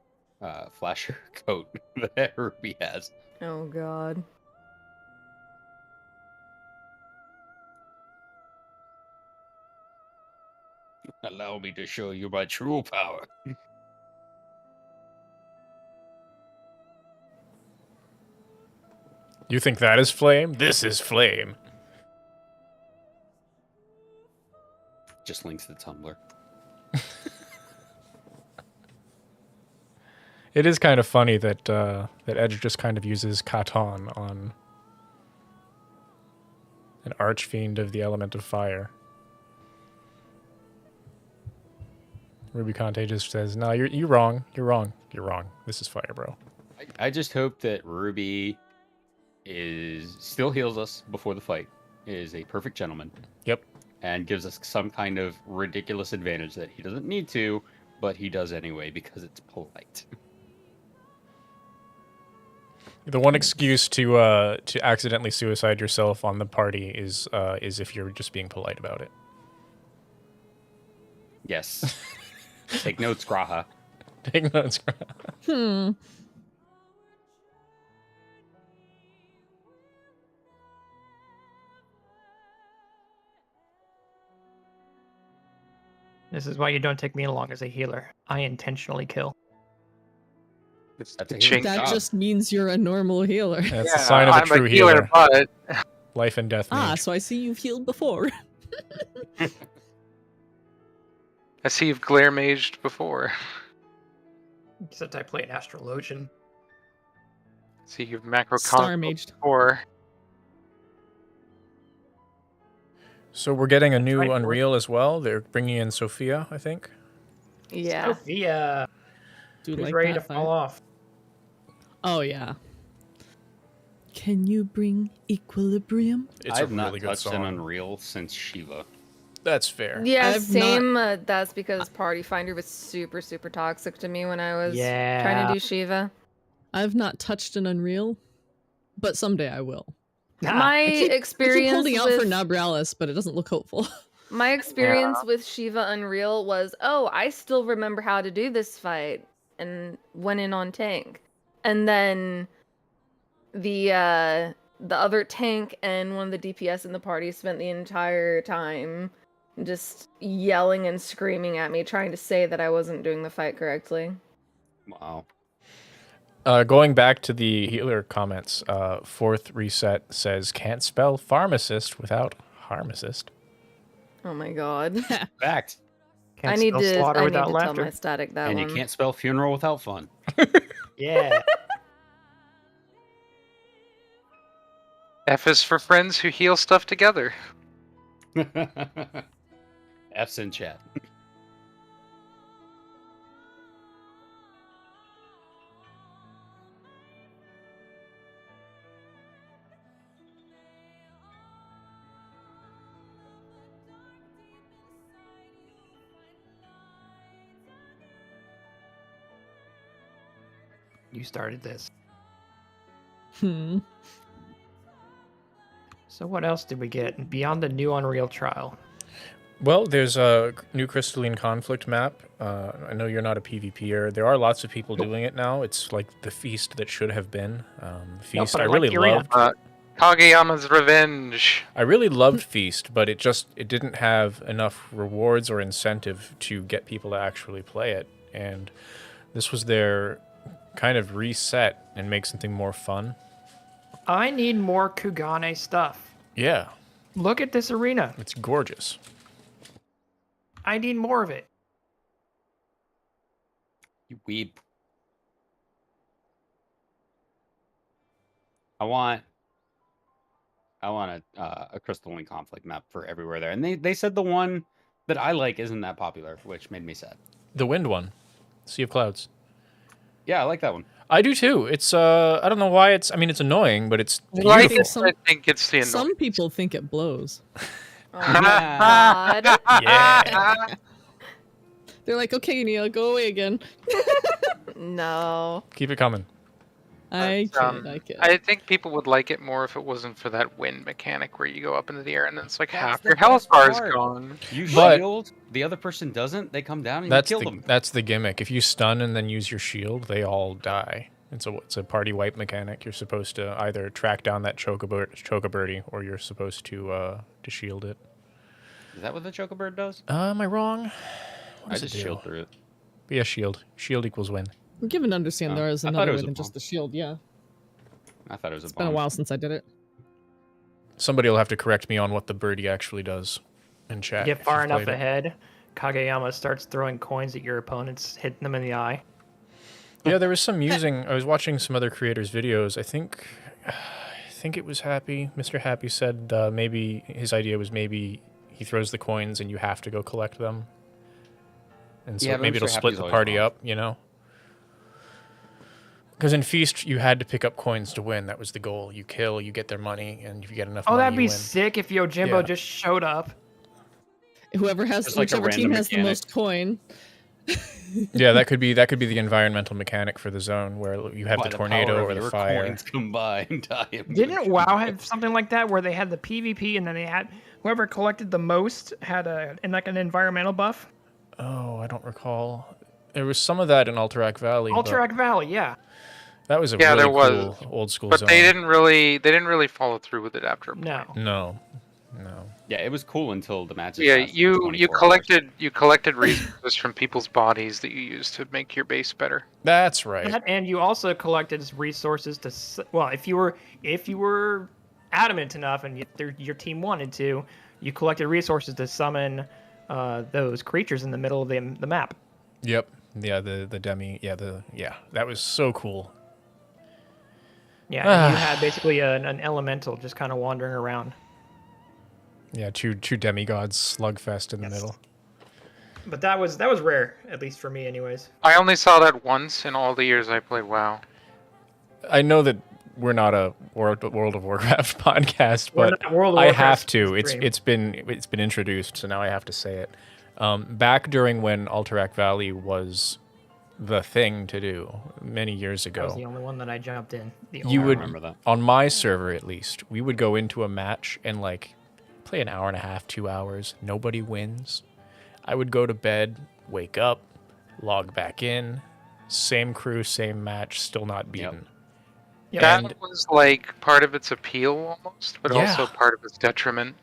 coat that Ruby has. Oh god. Allow me to show you my true power. You think that is flame? This is flame. Just links to Tumblr. It is kind of funny that that Edge just kind of uses Katon on an archfiend of the element of fire. Ruby Conte just says, "No, you're wrong. You're wrong. You're wrong. This is fire, bro." I just hope that Ruby still heals us before the fight, is a perfect gentleman, Yep. and gives us some kind of ridiculous advantage that he doesn't need to, but he does anyway because it's polite. The one excuse to accidentally suicide yourself on the party is if you're just being polite about it. Yes. Take notes, Graha. Take notes. This is why you don't take me along as a healer. I intentionally kill. It's That's a chink. That job. just means you're a normal healer. That's Yeah, the sign of a I'm true a healer, but Life and death Ah, mage. so I see you've healed before. I see you've glare maged before. Except I play an astrologian. See you've macro Star maged. before. So we're getting a new Right, Unreal as well. They're bringing in Sophia, I think. Yeah. Sophia, Dude, who's like ready that to fall fight. off? Oh yeah. Can you bring equilibrium? It's I've a not really good touched an song. Unreal since Shiva. That's fair. Yeah, I've same. That's because Party Finder was super, super toxic to me when I was trying Yeah. to do Shiva. I've not touched an Unreal, but someday I will. My I keep experience holding out with for Nabralis, but it doesn't look hopeful. my experience with Shiva Unreal was, oh, I still remember how to do this fight, and went in on tank, and then the other tank and one of the DPS in the party spent the entire time just yelling and screaming at me, trying to say that I wasn't doing the fight correctly. Wow. Going back to the healer comments, fourth reset says can't spell pharmacist without harmacist. Oh my god. Fact. Can't I need spell to slaughter tell without my laughter. static that And one. you can't spell funeral without fun. Yeah. F is for friends who heal stuff together. F's in chat. You started this. Hmm. So what else did we get beyond the new Unreal trial? Well, there's a new crystalline conflict map. I know you're not a PvPer. There are lots of people doing it now. It's like the feast that should have been. Feast, but I I like really the arena. loved. Kageyama's Revenge. I really loved Feast, but it didn't have enough rewards or incentive to get people to actually play it. And this was their kind of reset and make something more fun. I need more Kugane stuff. Yeah, Look at this arena. it's gorgeous. I need more of it. You weeb. I want a crystalline conflict map for everywhere there. And they said the one that I like isn't that popular, which made me sad. The wind one, Sea of Clouds. Yeah, I like that one. I do too. It's I don't know why it's. I mean, it's annoying, but it's I beautiful. think it's the Some people think it blows. Oh my god. Yeah. They're like, okay, Neil, go away again. No. Keep it coming. I But, kid. I think people would like it more if it wasn't for that wind mechanic where you go up into the air and then it's like That's half the your health best bar is part. gone. You But- shield, the other person doesn't, they come down and That's you the kill them. that's the gimmick. If you stun and then use your shield, they all die. It's a party wipe mechanic. You're supposed to either track down that chocobirdie or you're supposed to shield it. Is that what the chocobird does? Am I wrong? What I does just it do? shield through it. But yeah, shield. Shield equals win. I'm given to understand Oh, there is I thought another it was way a than just bomb. the shield, yeah. I thought it was It's been a while since I did it. Somebody will have to correct me on what the birdie actually does in chat. Get if far you've enough played it. ahead, Kageyama starts throwing coins at your opponents, hitting them in the eye. Yeah, there was some using. I was watching some other creators' videos. I think it was Happy. Mr. Happy said maybe his idea was maybe he throws the coins and you have to go collect them, and so Yeah, but maybe Mr. it'll split Happy's the always party wrong. up. You know, because in Feast you had to pick up coins to win. That was the goal. You kill, you get their money, and if you get enough Oh, money, that'd you be win. sick if Yojimbo Yeah. just showed up. Whoever has Just like a whichever team random has the mechanic. most coin. Yeah, that could be the environmental mechanic for the zone where you have By the power tornado of or the your fire. coins combined, I am Didn't the WoW have something like that where they had the PvP and then they had whoever collected the most had an environmental buff? Oh, I don't recall. There was some of that in Alterac Valley. but Alterac Valley, yeah. That was a Yeah, really there was. cool old school But zone. they didn't really follow through with it after a point. No. No, No. Yeah, it was cool until the matches. Yeah, lasted you 24 hours. collected resources from people's bodies that you used to make your base better. That's right. That, and you also collected resources to well, if you were adamant enough and your team wanted to, you collected resources to summon those creatures in the middle of the map. Yep. Yeah, the demi. Yeah, that was so cool. Yeah, and you had basically an elemental just kind of wandering around. Yeah, two demigods slugfest in the middle. But that was rare, at least for me, anyways. I only saw that once in all the years I played WoW. I know that we're not a World of Warcraft podcast, We're but not World of I Warcraft have to. stream. It's been introduced, so now I have to say it. Back during when Alterac Valley was the thing to do many years That was ago, the only one that I jumped in. you I would remember that. on my server at least, we would go into a match and like play an hour and a half, 2 hours. Nobody wins. I would go to bed, wake up, log back in, same crew, same match, still not beaten. Yep. That was like part of its appeal almost, but Yeah. also part of its detriment.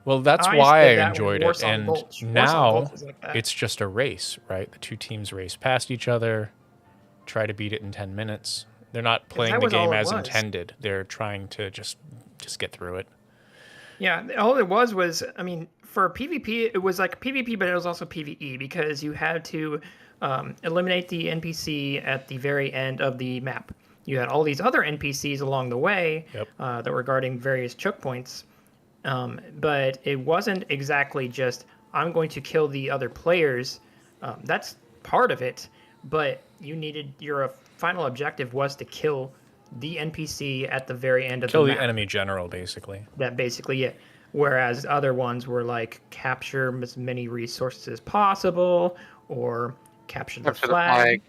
Well, that's I why did I that enjoyed with it, Warsong and Volts. Warsong now Volts was like that. it's just a race, right? The two teams race past each other, try to beat it in 10 minutes. They're not playing that the was all game it as was. intended. They're trying to just get through it. Yeah, all it was, I mean, for PvP, it was like PvP, but it was also PvE because you had to eliminate the NPC at the very end of the map. You had all these other NPCs along the way Yep. that were guarding various choke points, but it wasn't exactly just, I'm going to kill the other players. That's part of it, but your final objective was to kill the NPC at the very end of Kill the the map. enemy general, basically. That basically it. Whereas other ones were like capture as many resources as possible or capture the Capture the flag. flag.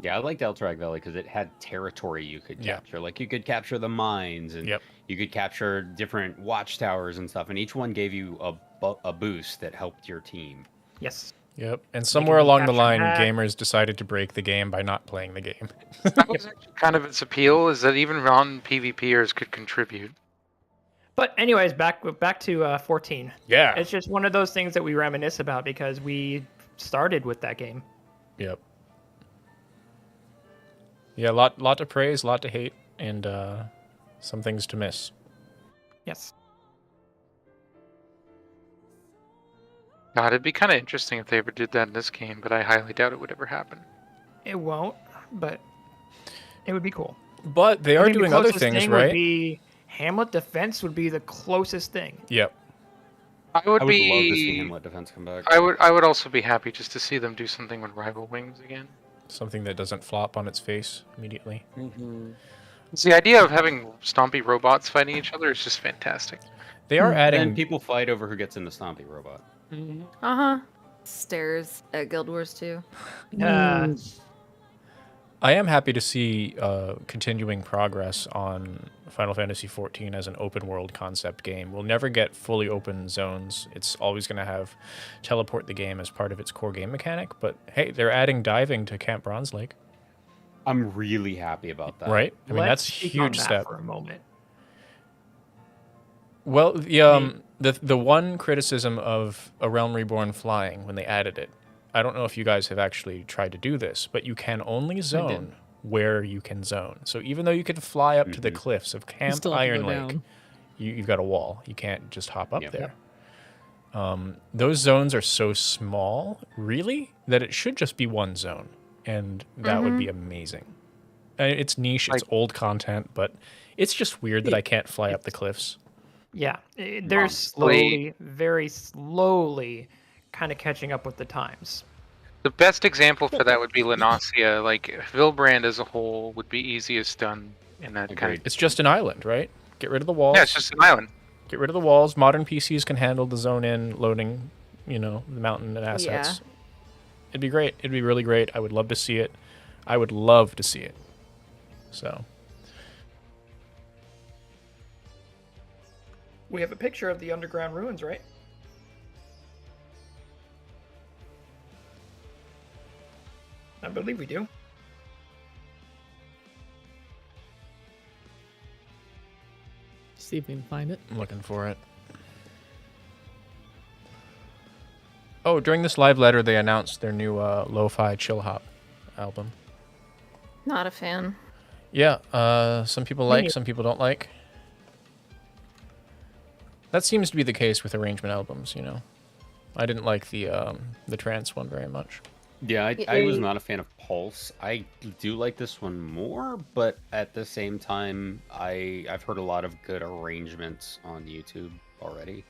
Yeah, I liked Alterac Valley because it had territory you could Yeah. capture. Like you could capture the mines, and Yep. you could capture different watchtowers and stuff, and each one gave you a boost that helped your team. Yes. Yep. And somewhere be along the captured line, back. gamers decided to break the game by not playing the game. That was actually kind of its appeal, is that even non-PvPers could contribute. But anyways, back to 14. Yeah. It's just one of those things that we reminisce about because we started with that game. Yep. Yeah, lot to praise, lot to hate, and some things to miss. Yes. God, it'd be kind of interesting if they ever did that in this game, but I highly doubt it would ever happen. It won't, but it would be cool. But they I are think the doing other closest things, thing would right? be Hamlet Defense would be the closest thing. Yep. I would I would love to see be. Hamlet Defense come back. I would also be happy just to see them do something with Rival Wings again. Something that doesn't flop on its face immediately. It's the idea of having stompy robots fighting each other is just fantastic. They are And adding. people fight over who gets in the Stompy robot. Uh-huh. Stares at Guild Wars 2. I am happy to see continuing progress on Final Fantasy XIV as an open world concept game. We'll never get fully open zones. It's always going to have teleport the game as part of its core game mechanic. But hey, they're adding diving to Camp Bronze Lake, I'm really happy about that. right? I mean, Let's that's a speak on huge that step. for a moment. Well, the one criticism of A Realm Reborn flying when they added it, I don't know if you guys have actually tried to do this, but you can only zone where you can zone. So even though you can fly up to the cliffs of You Camp still have to Iron go Lake, down. you've got a wall. You can't just hop up Yep. there. Those zones are so small, really, that it should just be one zone, and that would be amazing. It's niche, it's old content, but it's just weird that I can't fly up the cliffs. Yeah, they're slowly, very slowly, kind of catching up with the times. The best example for that would be Lanasia. Like, Vilbrand as a whole would be easiest done in that kind of... It's just an island, right? Get rid of the walls. Yeah, it's just an island. Get rid of the walls. Modern PCs can handle the zone in loading, the mountain and assets. Yeah. It'd be great. It'd be really great. I would love to see it. I would love to see it. So, We have a picture of the underground ruins, right? I believe we do. See if we can find it. I'm looking for it. Oh, during this live letter, they announced their new lo-fi chill hop album. Not a fan. Yeah, some people like, some people don't like. That seems to be the case with arrangement albums, you know. I didn't like the trance one very much. Yeah, I was not a fan of Pulse. I do like this one more, but at the same time, I've heard a lot of good arrangements on YouTube already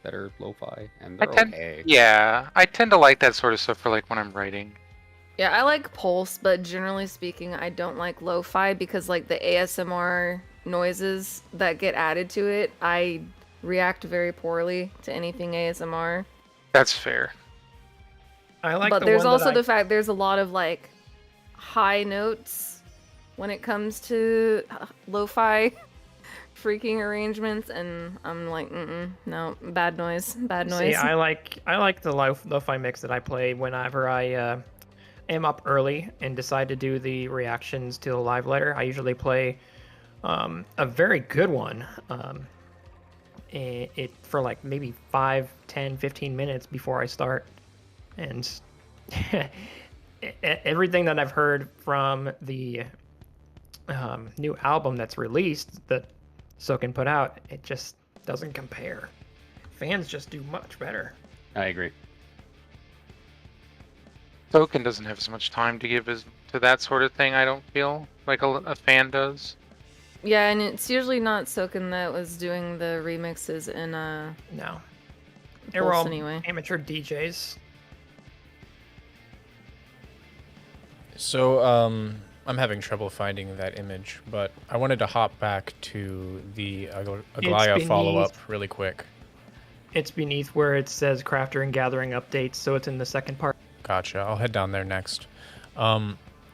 that are lo-fi, and they're okay. Yeah, I tend to like that sort of stuff for like when I'm writing. Yeah, I like Pulse, but generally speaking, I don't like lo-fi because like the ASMR noises that get added to it, I react very poorly to anything ASMR. That's fair. But there's also the fact there's a lot of like high notes when it comes to lo-fi freaking arrangements, and I'm like, no, bad noise. See, I like the lo-fi mix that I play whenever I am up early and decide to do the reactions to the live letter. I usually play a very good one. It for like maybe 5, 10, 15 minutes before I start. And everything that I've heard from the new album that's released that Soken put out, it just doesn't compare. Fans just do much better. I agree. Soken doesn't have as much time to give to that sort of thing, I don't feel like a fan does. Yeah, and it's usually not Soken that was doing the remixes in No. They were all anyway. amateur DJs. So, I'm having trouble finding that image, but I wanted to hop back to the Aglaya follow-up really quick. It's beneath where it says Crafter and Gathering updates, so it's in the second part. Gotcha. I'll head down there next.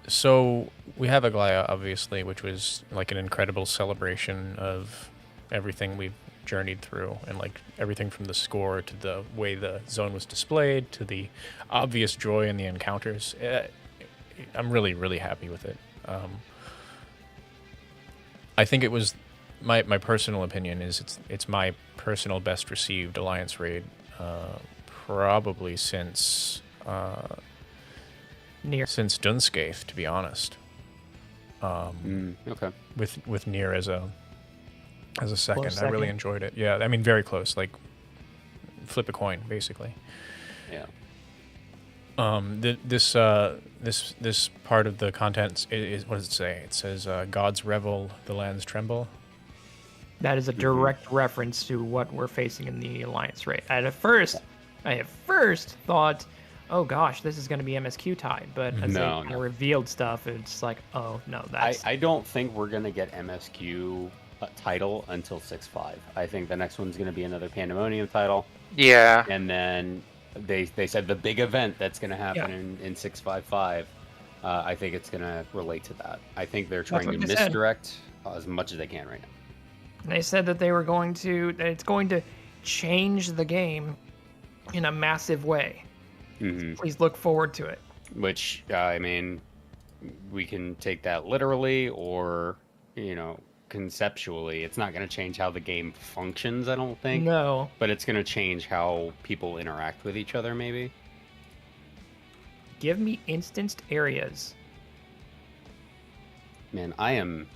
So we have Aglaya, obviously, which was like an incredible celebration of everything we've journeyed through, and like everything from the score to the way the zone was displayed to the obvious joy in the encounters. I'm really, really happy with it. I think it was my personal opinion is it's my personal best received Alliance raid, probably since Dunscape, to be honest. Okay. With Nier as a second, I really enjoyed it. Yeah, I mean very close, like flip a coin, basically. Yeah. This part of the contents is what does it say? It says, "Gods revel, the lands tremble." That is a direct reference to what we're facing in the Alliance raid. I at first thought, oh gosh, this is going to be MSQ tied, but as they kind of revealed stuff, it's like, oh no, that's. I don't think we're going to get MSQ title until 6.5. I think the next one's going to be another Pandemonium title. Yeah. And then they said the big event that's going to happen in 6.5.5. I think it's going to relate to that. I think they're trying to misdirect as much as they can right now. They said that they were it's going to change the game in a massive way. Mm-hmm. Please look forward to it. Which, I mean, we can take that literally or, conceptually. It's not going to change how the game functions, I don't think. No. But it's going to change how people interact with each other, maybe. Give me instanced areas. Man, I am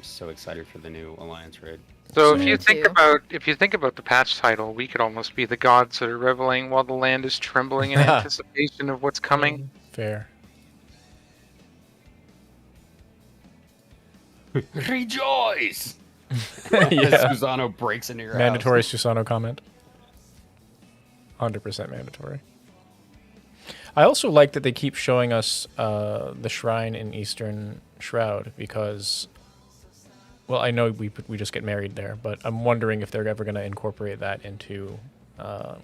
so excited for the new Alliance raid. So if you think about the patch title, we could almost be the gods that are reveling while the land is trembling in anticipation of what's coming. Fair. Rejoice! Yeah. Susano breaks into your Mandatory house. Susano comment. 100% mandatory. I also like that they keep showing us the shrine in Eastern Shroud because, well, I know we just get married there, but I'm wondering if they're ever going to incorporate that into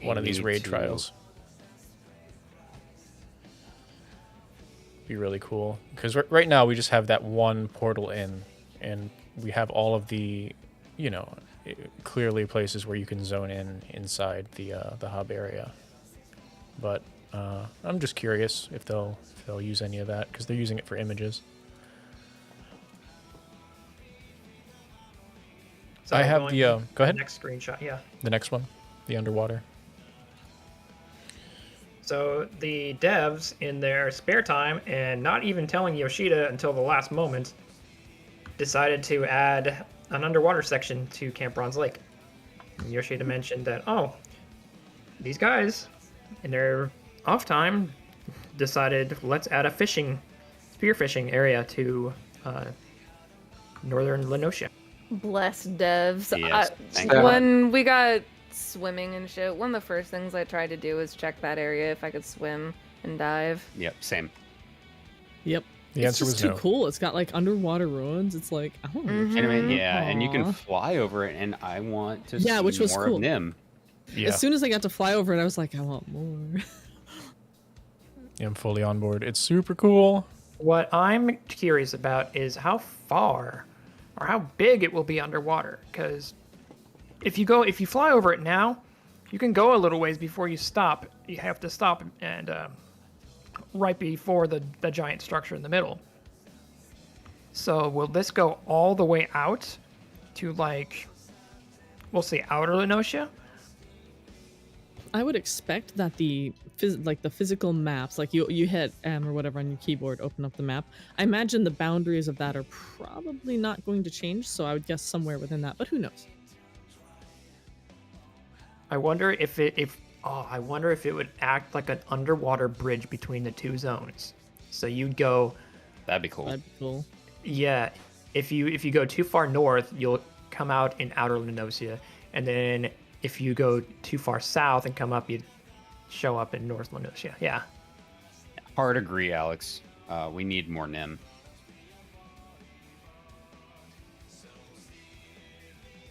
one of these raid trials. Be really cool because right now we just have that one portal in, and we have all of the, clearly places where you can zone in inside the hub area. But I'm just curious if they'll use any of that because they're using it for images. So I have the go ahead. Next screenshot, yeah. The next one, the underwater. So the devs, in their spare time, and not even telling Yoshida until the last moment, decided to add an underwater section to Camp Bronze Lake. And Yoshida mentioned that, oh, these guys, in their off time, decided let's add a spearfishing area to northern Lenosia. Bless devs. Yes, thank you. When we got swimming and shit, one of the first things I tried to do was check that area if I could swim and dive. Yep, same. Yep. The It's answer just was too no. cool. It's got like underwater ruins. It's like, oh, Mhm. And I mean, yeah, and you Aw. can fly over it, and I want to Yeah, see which was more cool. of Nim. Yeah, As soon as I got to fly over it, I was like, I want more. I'm fully on board. It's super cool. What I'm curious about is how far or how big it will be underwater. Because if you fly over it now, you can go a little ways before you stop. You have to stop and right before the giant structure in the middle. So will this go all the way out to like, we'll say outer Lenosia? I would expect that the physical maps, like you hit M or whatever on your keyboard, open up the map. I imagine the boundaries of that are probably not going to change, so I would guess somewhere within that, but who knows? I wonder if it would act like an underwater bridge between the two zones. So you'd go, That'd be cool. That'd be cool. yeah, if you go too far north, you'll come out in outer Lenosia, and then if you go too far south and come up, you'd show up in North Lenosia. Yeah. Hard agree, Alex. We need more Nim.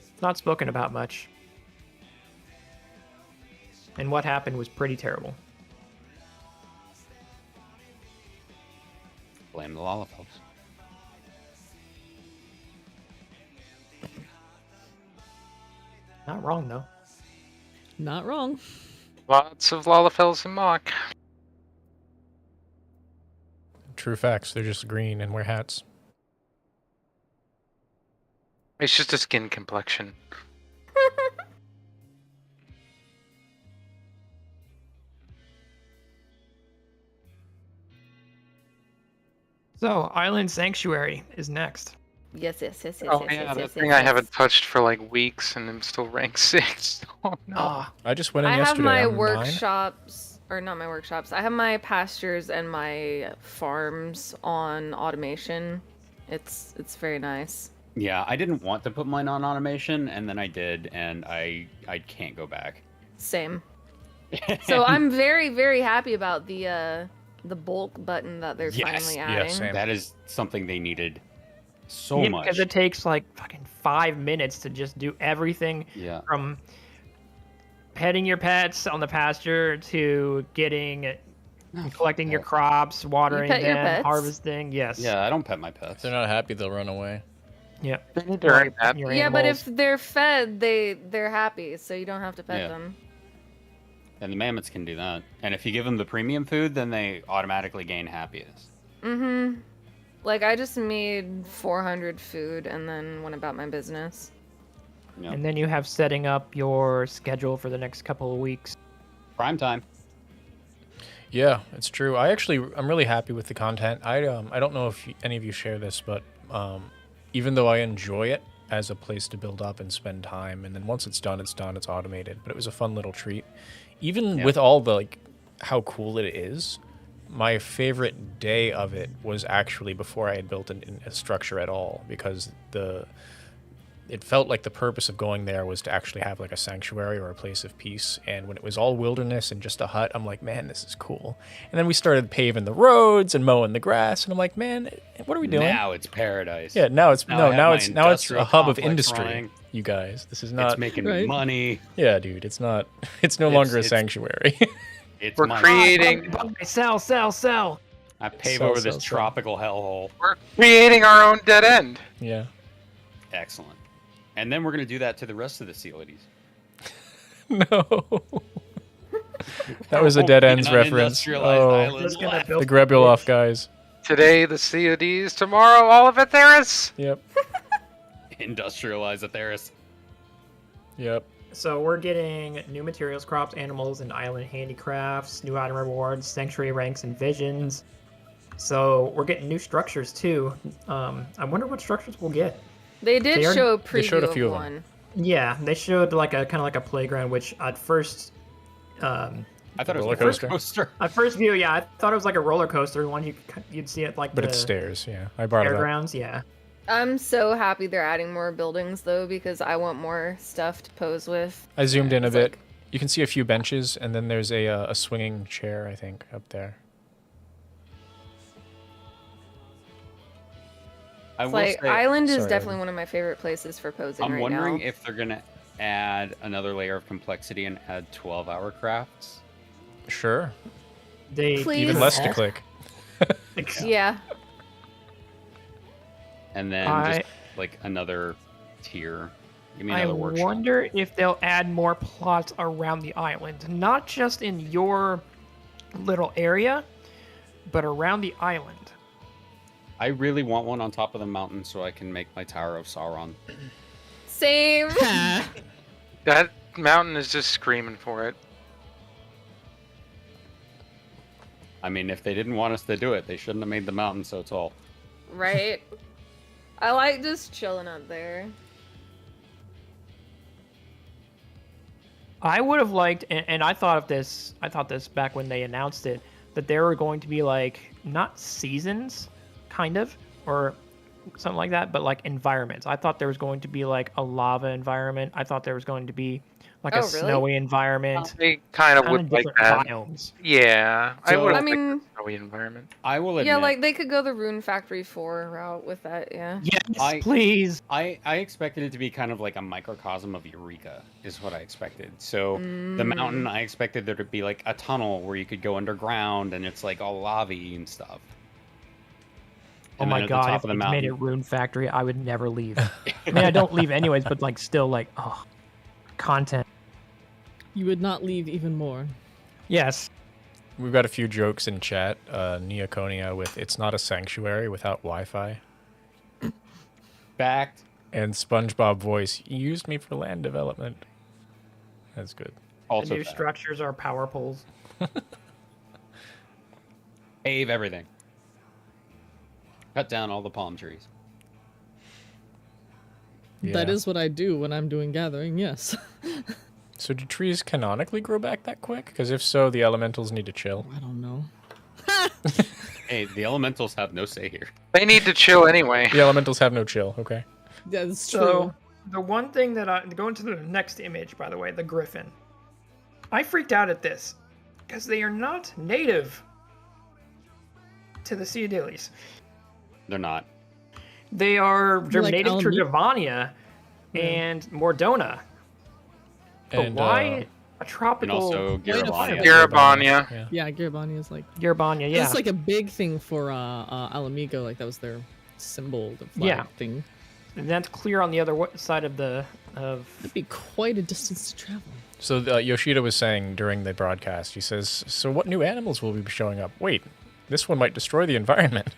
It's not spoken about much. And what happened was pretty terrible. Blame the Lollipop. Not wrong, though. Not wrong. Lots of Lalafels and Mock. True facts. They're just green and wear hats. It's just a skin complexion. So, Island Sanctuary is next. Yes. Oh yeah, that thing I haven't touched for like weeks, and I'm still rank 6. Oh no. Ah, I just went in I have yesterday. my I'm 9. workshops, or not my workshops. I have my pastures and my farms on automation. It's very nice. Yeah, I didn't want to put mine on automation, and then I did, and I can't go back. Same. So I'm very, very happy about the bulk button that they're Yes, finally yeah, adding. same. That is something they needed so yeah, much. because it takes like fucking 5 minutes to just do everything Yeah. from petting your pets on the pasture to collecting your crops, watering pet your them, pets? harvesting. Yes. Yeah, I don't pet my If pets. they're not happy, they'll run away. Yeah. They need to earn that. Your Yeah, but animals. if they're fed, they're happy, so you don't have to pet Yeah. them. And the mammoths can do that. And if you give them the premium food, then they automatically gain happiness. Mm-hmm. Like, I just made 400 food and then went about my business. Yep. And then you have setting up your schedule for the next couple of weeks. Prime time. Yeah, it's true. I'm really happy with the content. I don't know if any of you share this, but even though I enjoy it as a place to build up and spend time, and then once it's done, it's automated. But it was a fun little treat. Even Yeah. with all the how cool it is, my favorite day of it was actually before I had built a structure at all, because it felt like the purpose of going there was to actually have like a sanctuary or a place of peace. And when it was all wilderness and just a hut, I'm like, man, this is cool. And then we started paving the roads and mowing the grass, and I'm like, man, what are we doing? Now it's paradise. Yeah, now it's Now I no, have now my it's a industrial hub of complex industry. running. You guys, this is not. It's making me Right. money. Yeah, dude, it's not. It's no longer a it's- sanctuary. It's We're my creating Sell. I pave Sell, over sell, this sell. tropical hellhole. we're creating our own dead end. Yeah. Excellent. And then we're gonna do that to the rest of the Sealities. No. That was a dead ends An reference. unindustrialized Oh, island Just gonna left. build the Grebuloff guys. Today the CODs, tomorrow all of Atheris. Yep. Industrialize Atheris. Yep. So we're getting new materials, crops, animals, and island handicrafts, new item rewards, sanctuary ranks, and visions. So we're getting new structures too. I wonder what structures we'll get. They did They are- show a they showed preview a few of of them. one. Yeah, they showed like a kind of like a playground, which at first, I thought it was Roller a roller coaster? coaster. at first view, yeah, I thought it was like a roller coaster one. You'd see it like But the it's stairs, yeah. I brought it up. fairgrounds. Yeah. I'm so happy they're adding more buildings though, because I want more stuff to pose with. I zoomed in a It's bit. like- You can see a few benches, and then there's a swinging chair, I think, up there. I It's will like say, Island is sorry, definitely Evan. one of my favorite places for posing I'm right wondering now. if they're gonna add another layer of complexity and add 12-hour crafts. Sure. They Please. Even less to click. Yeah. And then just like another tier. Give me I another workshop. wonder if they'll add more plots around the island, not just in your little area, but around the island. I really want one on top of the mountain so I can make my Tower of Sauron. Same. That mountain is just screaming for it. I mean, if they didn't want us to do it, they shouldn't have made the mountain so tall. Right. I like just chilling up there. I would have liked, and I thought this back when they announced it, that there were going to be like not seasons, kind of, or something like that, but like environments. I thought there was going to be like a lava environment. I thought there was going to be like Oh, a really? snowy environment. They kind of Kind of would like different that. biomes. Yeah, I So- would I have liked mean, a snowy environment. I will admit, yeah, like they could go the Rune Factory 4 route with that, yeah. Yes, please. I expected it to be kind of like a microcosm of Eureka, is what I expected. So the Mm. mountain, I expected there to be like a tunnel where you could go underground and it's like all lavy and stuff. Oh And then my at the god, top if of the it's made mountain- a Rune Factory, I would never leave. I mean, I don't leave anyways, but like still like, oh, content. You would not leave even more. Yes. We've got a few jokes in chat. Neoconia with "It's not a sanctuary without Wi-Fi," Fact. and SpongeBob voice, "You used me for land development." That's good. The Also new fact. structures are power poles. Pave everything. Cut down all the palm trees. That Yeah. is what I do when I'm doing gathering, yes. So do trees canonically grow back that quick? Because if so, the elementals need to chill. I don't know. Hey, the elementals have no say here. They need to chill anyway. The elementals have no chill. Okay. Yeah, that's true. So, the one thing that going to the next image, by the way, the griffin. I freaked out at this because they are not native to the Citadelies. They're not. They're Like native to Alameda? Gravania and Mordona. But And why a And tropical also Wait a Garabania. second. Garabania. Yeah. Yeah, Garabani is like... Garbania? Yeah. That's like a big thing for Alamigo, like that was their symbol, the flag Yeah. thing. And that's clear on the other side of the That'd be quite a distance to travel. So Yoshida was saying during the broadcast, he says, "So what new animals will be showing up? Wait, this one might destroy the environment."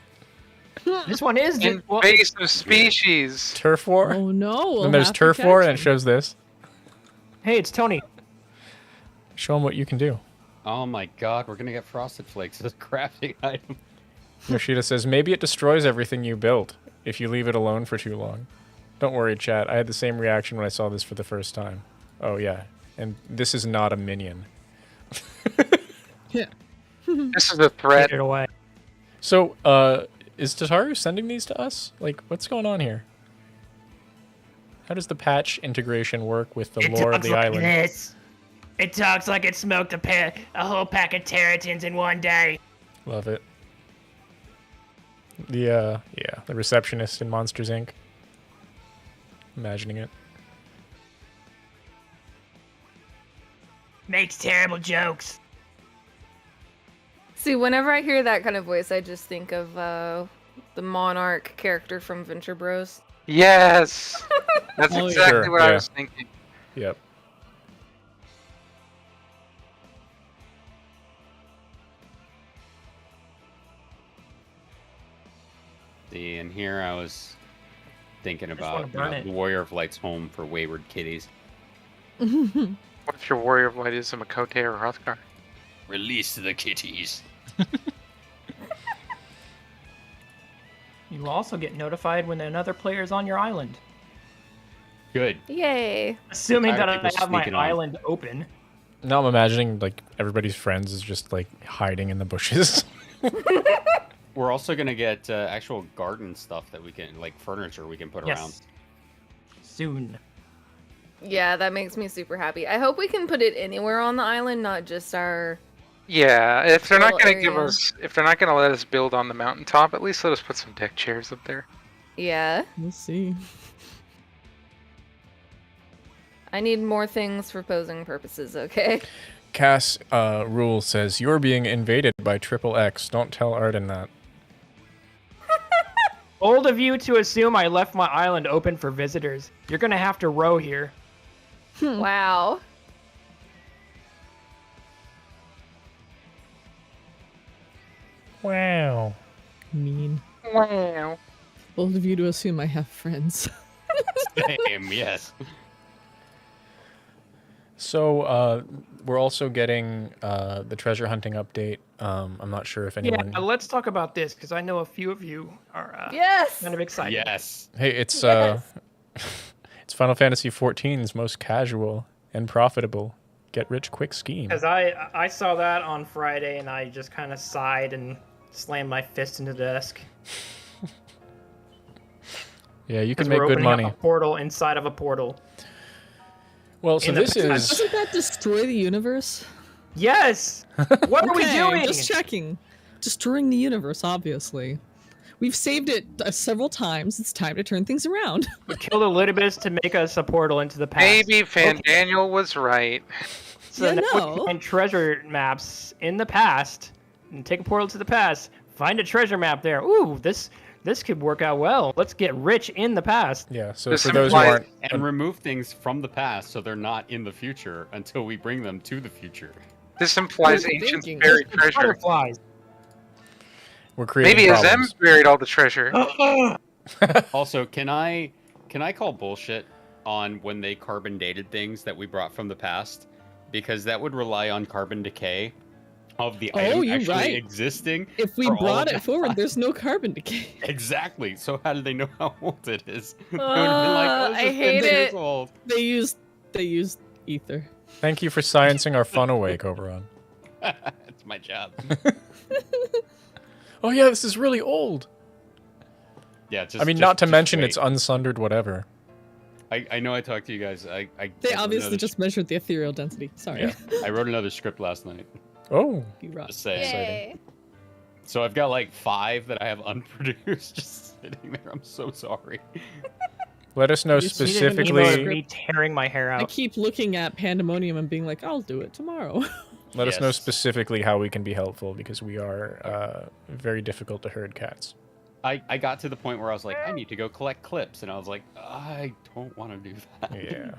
This one is well, Invasive species. Turf war. Oh no! we'll Then there's have to turf war, catch and it him. shows this. hey, it's Tony. Show them what you can do. Oh my god, we're gonna get frosted flakes as a crafting item. Yoshida says, "Maybe it destroys everything you built if you leave it alone for too long." Don't worry, chat. I had the same reaction when I saw this for the first time. Oh yeah, and this is not a minion. Yeah. This is a threat. Get it away. So, is Tataru sending these to us? Like, what's going on here? How does the patch integration work with the lore of the island? this. It talks like it smoked a whole pack of Terratins in one day. Love it. The the receptionist in Monsters Inc. Imagining it. Makes terrible jokes. See, whenever I hear that kind of voice, I just think of the Monarch character from Venture Bros. Yes. That's Oh, yeah. exactly Sure, what I yeah. was thinking. Yep. See, and here I was thinking wanna about burn it. the Warrior of Light's home for wayward kitties. What if your warrior of light is a Makote or Hrothgar? Release the kitties. You will also get notified when another player is on your island. Good. Yay. Assuming Tired that of I people have my sneaking on. island open. Now I'm imagining like everybody's friends is just like hiding in the bushes. We're also gonna get actual garden stuff that we can, like furniture we can put around. Yes. Soon. Yeah, that makes me super happy. I hope we can put it anywhere on the island, not just our... Yeah, if they're not Little gonna give area. us, if they're not gonna let us build on the mountaintop, at least let us put some deck chairs up there. Yeah. We'll see. I need more things for posing purposes, okay? Cass rule says you're being invaded by Triple X. Don't tell Arden that. Bold of you to assume I left my island open for visitors. You're gonna have to row here. Wow. Wow. Mean. Wow. Bold of you to assume I have friends. Damn, yes. So we're also getting the treasure hunting update. I'm not sure if anyone. Yeah, let's talk about this because I know a few of you are Yes! kind of excited. Yes. Hey, it's Yes. it's Final Fantasy XIV's most casual and profitable get rich quick scheme. Because I saw that on Friday and I just kind of sighed and slammed my fist into the desk. Yeah, you can Because make we're good opening money. up a portal inside of a portal. Well, so in the this past. is Doesn't that destroy the universe? Yes! What are we Okay, doing? Just checking. Destroying the universe, obviously. We've saved it several times. It's time to turn things around. We killed Elidibus to make us a portal into the past. Maybe Daniel was right. So Yeah, now we no. can find treasure maps in the past and take a portal to the past. Find a treasure map there. Ooh, this could work out well. Let's get rich in the past. yeah. So This for those who implies- aren't, And remove things from the past so they're not in the future until we bring them to the future. This implies Good ancient thinking. buried treasure. Butterflies. we're creating Maybe problems. Azem buried all the treasure. Also, can I call bullshit on when they carbon dated things that we brought from the past? Because that would rely on carbon decay of the Oh, item you're actually right. existing. If we for all brought of it that forward, time. there's no carbon decay. Exactly. So how do they know how old it is? They would've been like, oh, it's I just hate 50 years it. old. They used ether. Thank you for sciencing our fun away, Oberon. That's my job. Oh yeah, this is really old. Yeah, just. I mean, just- not to just mention wait. it's unsundered whatever. I know I talked to you guys. I They wrote obviously another just measured the ethereal density. Sorry. Yeah, I wrote another script last night. Oh, You rock. Just saying. Yay. So I've got like 5 that I have unproduced just sitting there. I'm so sorry. let us know You see it in the Email of specifically. me tearing my hair I out. keep looking at Pandemonium and being like, I'll do it tomorrow. Let us know Yes. specifically how we can be helpful because we are very difficult to herd cats. I got to the point where I was like, I need to go collect clips, and I was like, I don't want to do that. Yeah.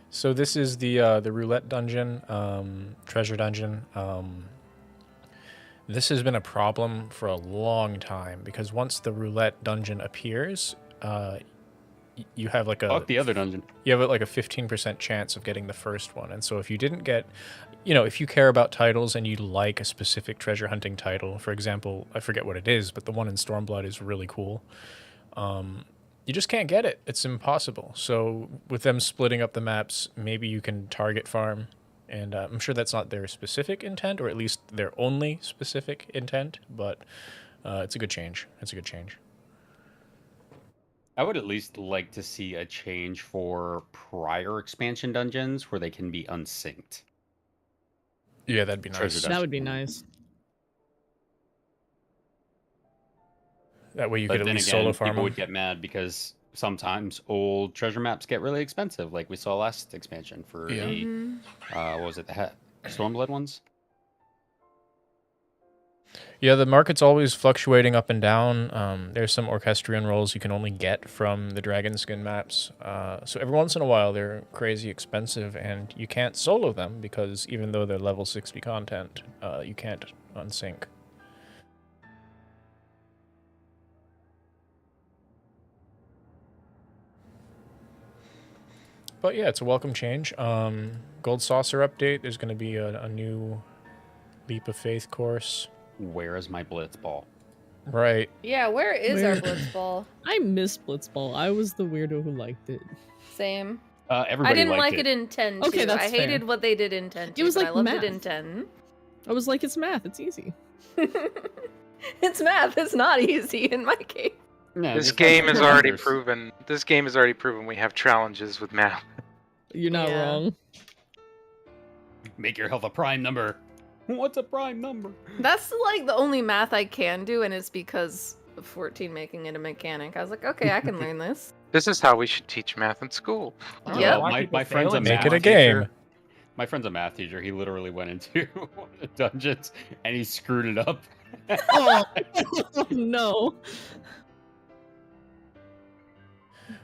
So this is the roulette dungeon, treasure dungeon. This has been a problem for a long time because once the roulette dungeon appears, you have like a Fuck the other dungeon. you have like a 15% chance of getting the first one. And so if you didn't get, if you care about titles and you like a specific treasure hunting title, for example, I forget what it is, but the one in Stormblood is really cool. You just can't get it. It's impossible. So with them splitting up the maps, maybe you can target farm. And I'm sure that's not their specific intent, or at least their only specific intent, but it's a good change. It's a good change. I would at least like to see a change for prior expansion dungeons where they can be unsynced. Yeah, that'd be Treasure nice. dungeon. That would be nice. That way you But could at then least again, solo farm people them. would get mad because sometimes old treasure maps get really expensive, like we saw last expansion for Yeah. the Mhm. what was it, the Stormblood ones? Yeah, the market's always fluctuating up and down. There's some Orchestrion rolls you can only get from the Dragonskin maps. So every once in a while they're crazy expensive and you can't solo them because even though they're level 60 content, you can't unsync. But yeah, it's a welcome change. Gold Saucer update. There's going to be a new Leap of Faith course. Where is my Blitzball? Right. Yeah, where is our Blitzball? I miss Blitzball. I was the weirdo who liked it. Same. Everybody I didn't liked like it. it in 10 too. Okay, that's I hated fair. what they did in 10 too, It was but like I loved math. it in 10. I was like, it's math. It's easy. It's math. It's not easy in my case. No, This just game like has already numbers. proven. This game has already proven we have challenges with math. You're not Yeah. wrong. Make your health a prime number. What's a prime number? That's like the only math I can do, and it's because of 14 making it a mechanic. I was like, okay, I can learn this. This is how we should teach math in school. Yep. Well, Why my people friend's a fail Make math it a teacher. game. My friend's a math teacher. He literally went into dungeons and he screwed it up. Oh no.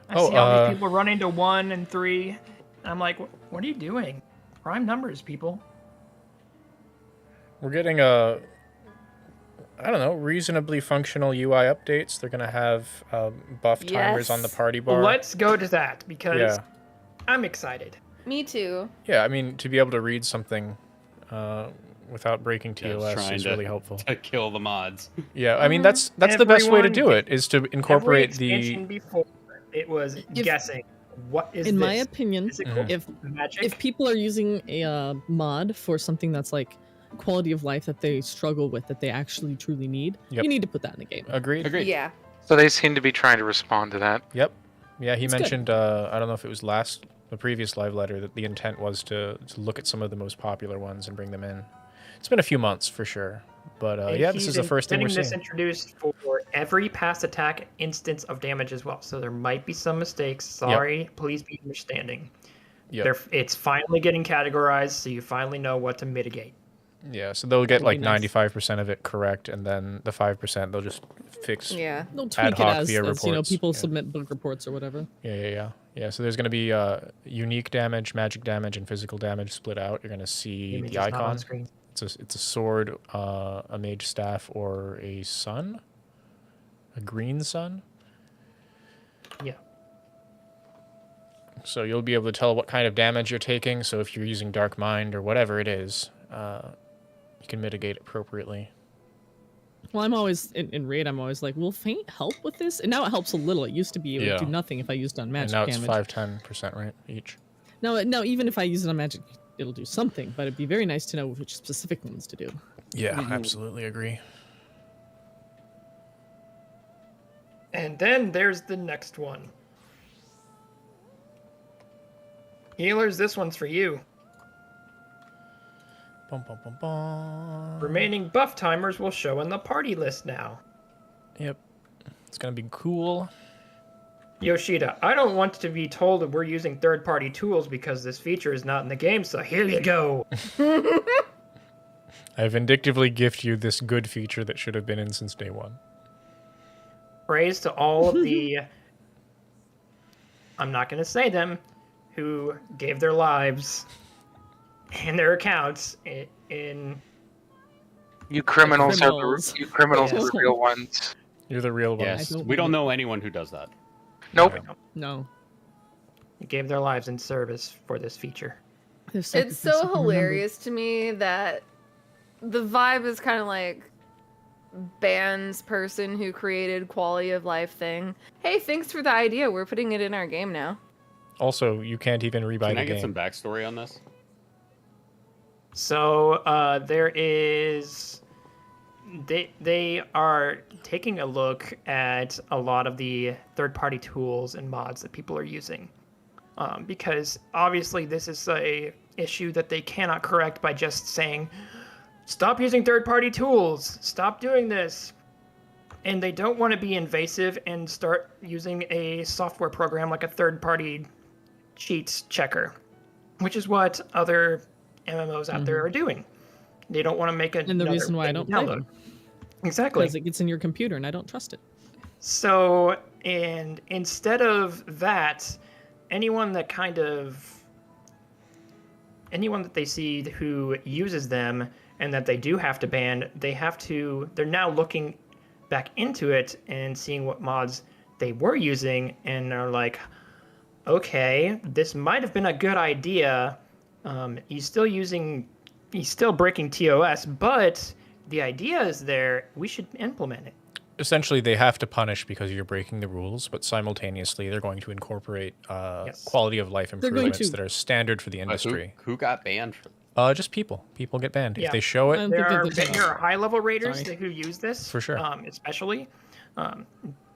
I Oh, see all these people run into 1 and 3. I'm like, what are you doing? Prime numbers, people. We're getting a, I don't know, reasonably functional UI updates. They're gonna have buff timers on the Yes. party bar. Let's go to that because Yeah, I'm excited. Me too. yeah. I mean, to be able to read something without breaking Yeah, TOS trying is to- really helpful. To kill the mods. Yeah, I mean that's the best way to Everyone do it is to incorporate Every expansion the. before it was guessing. What is In this? my opinion, Is it Mhm. cool? if Magic? if people are using a mod for something that's like quality of life that they struggle with, that they actually truly need, Yep. you need to put that in the game. Agreed. Agreed. Yeah. So they seem to be trying to respond to that. Yep. Yeah, he It's good. mentioned. I don't know if it was the previous live letter, that the intent was to look at some of the most popular ones and bring them in. It's been a few months for sure, but And yeah, this he's is the first thing we're getting this seeing. introduced for every past attack instance of damage as well. So there might be some mistakes. Sorry, please be understanding. Yep. It's finally getting categorized, so you finally know what to mitigate. Yeah, so they'll get That'll be like nice. 95% of it correct, and then the 5% they'll just fix. Yeah. They'll Ad tweak it hoc as via you know, reports, people yeah. submit bug reports or whatever. Yeah. So there's going to be unique damage, magic damage, and physical damage split out. You're going to see Image the is not on icon. screen. It's a sword, a mage staff, or a sun, a green sun. Yeah. So you'll be able to tell what kind of damage you're taking. So if you're using Dark Mind or whatever it is, you can mitigate appropriately. Well, I'm always in raid. I'm always like, will faint help with this? And now it helps a little. It used to be it Yeah. would do nothing if I used it on magic And now it's damage. 5-10%, right? Each. No, even if I use it on magic, it'll do something. But it'd be very nice to know which specific ones to do. Yeah, absolutely agree. And then there's the next one. Healers, this one's for you. Bum, bum, bum, bum. Remaining buff timers will show in the party list now. Yep. It's going to be cool. Yoshida, I don't want to be told that we're using third-party tools because this feature is not in the game, so here you go. I vindictively gift you this good feature that should have been in since day one. Praise to all of the, I'm not going to say them, who gave their lives and their accounts in You criminals Criminals. are the Yes. real ones. You're the real one. Yes, don't we don't know. know anyone who does that. Nope. No. gave their lives in service for this feature. There's It's sacrifice so I can remember. hilarious to me that the vibe is kind of like Ban's person who created quality of life thing. Hey, thanks for the idea. We're putting it in our game now. Also, you can't even rebuy Can the I get game. some backstory on this? So there is, they are taking a look at a lot of the third-party tools and mods that people are using, because obviously this is a issue that they cannot correct by just saying, stop using third-party tools, stop doing this. And they don't want to be invasive and start using a software program like a third-party cheats checker, which is what other MMOs out there are doing. They don't want to make And the reason why I don't play them. Exactly. Because it gets in your computer and I don't trust it. So, and instead of that, anyone that they see who uses them and that they do have to ban, they're now looking back into it and seeing what mods they were using and are like, okay, this might have been a good idea. He's still breaking TOS, but the idea is there. We should implement it. Essentially, they have to punish because you're breaking the rules, but simultaneously, they're going to incorporate Yes. quality of life They're going improvements to- that are standard for the But industry. who got banned for Just people. People get banned. Yeah. If they show it, Um, There think that are high-level raiders Sorry. who use this For sure. especially.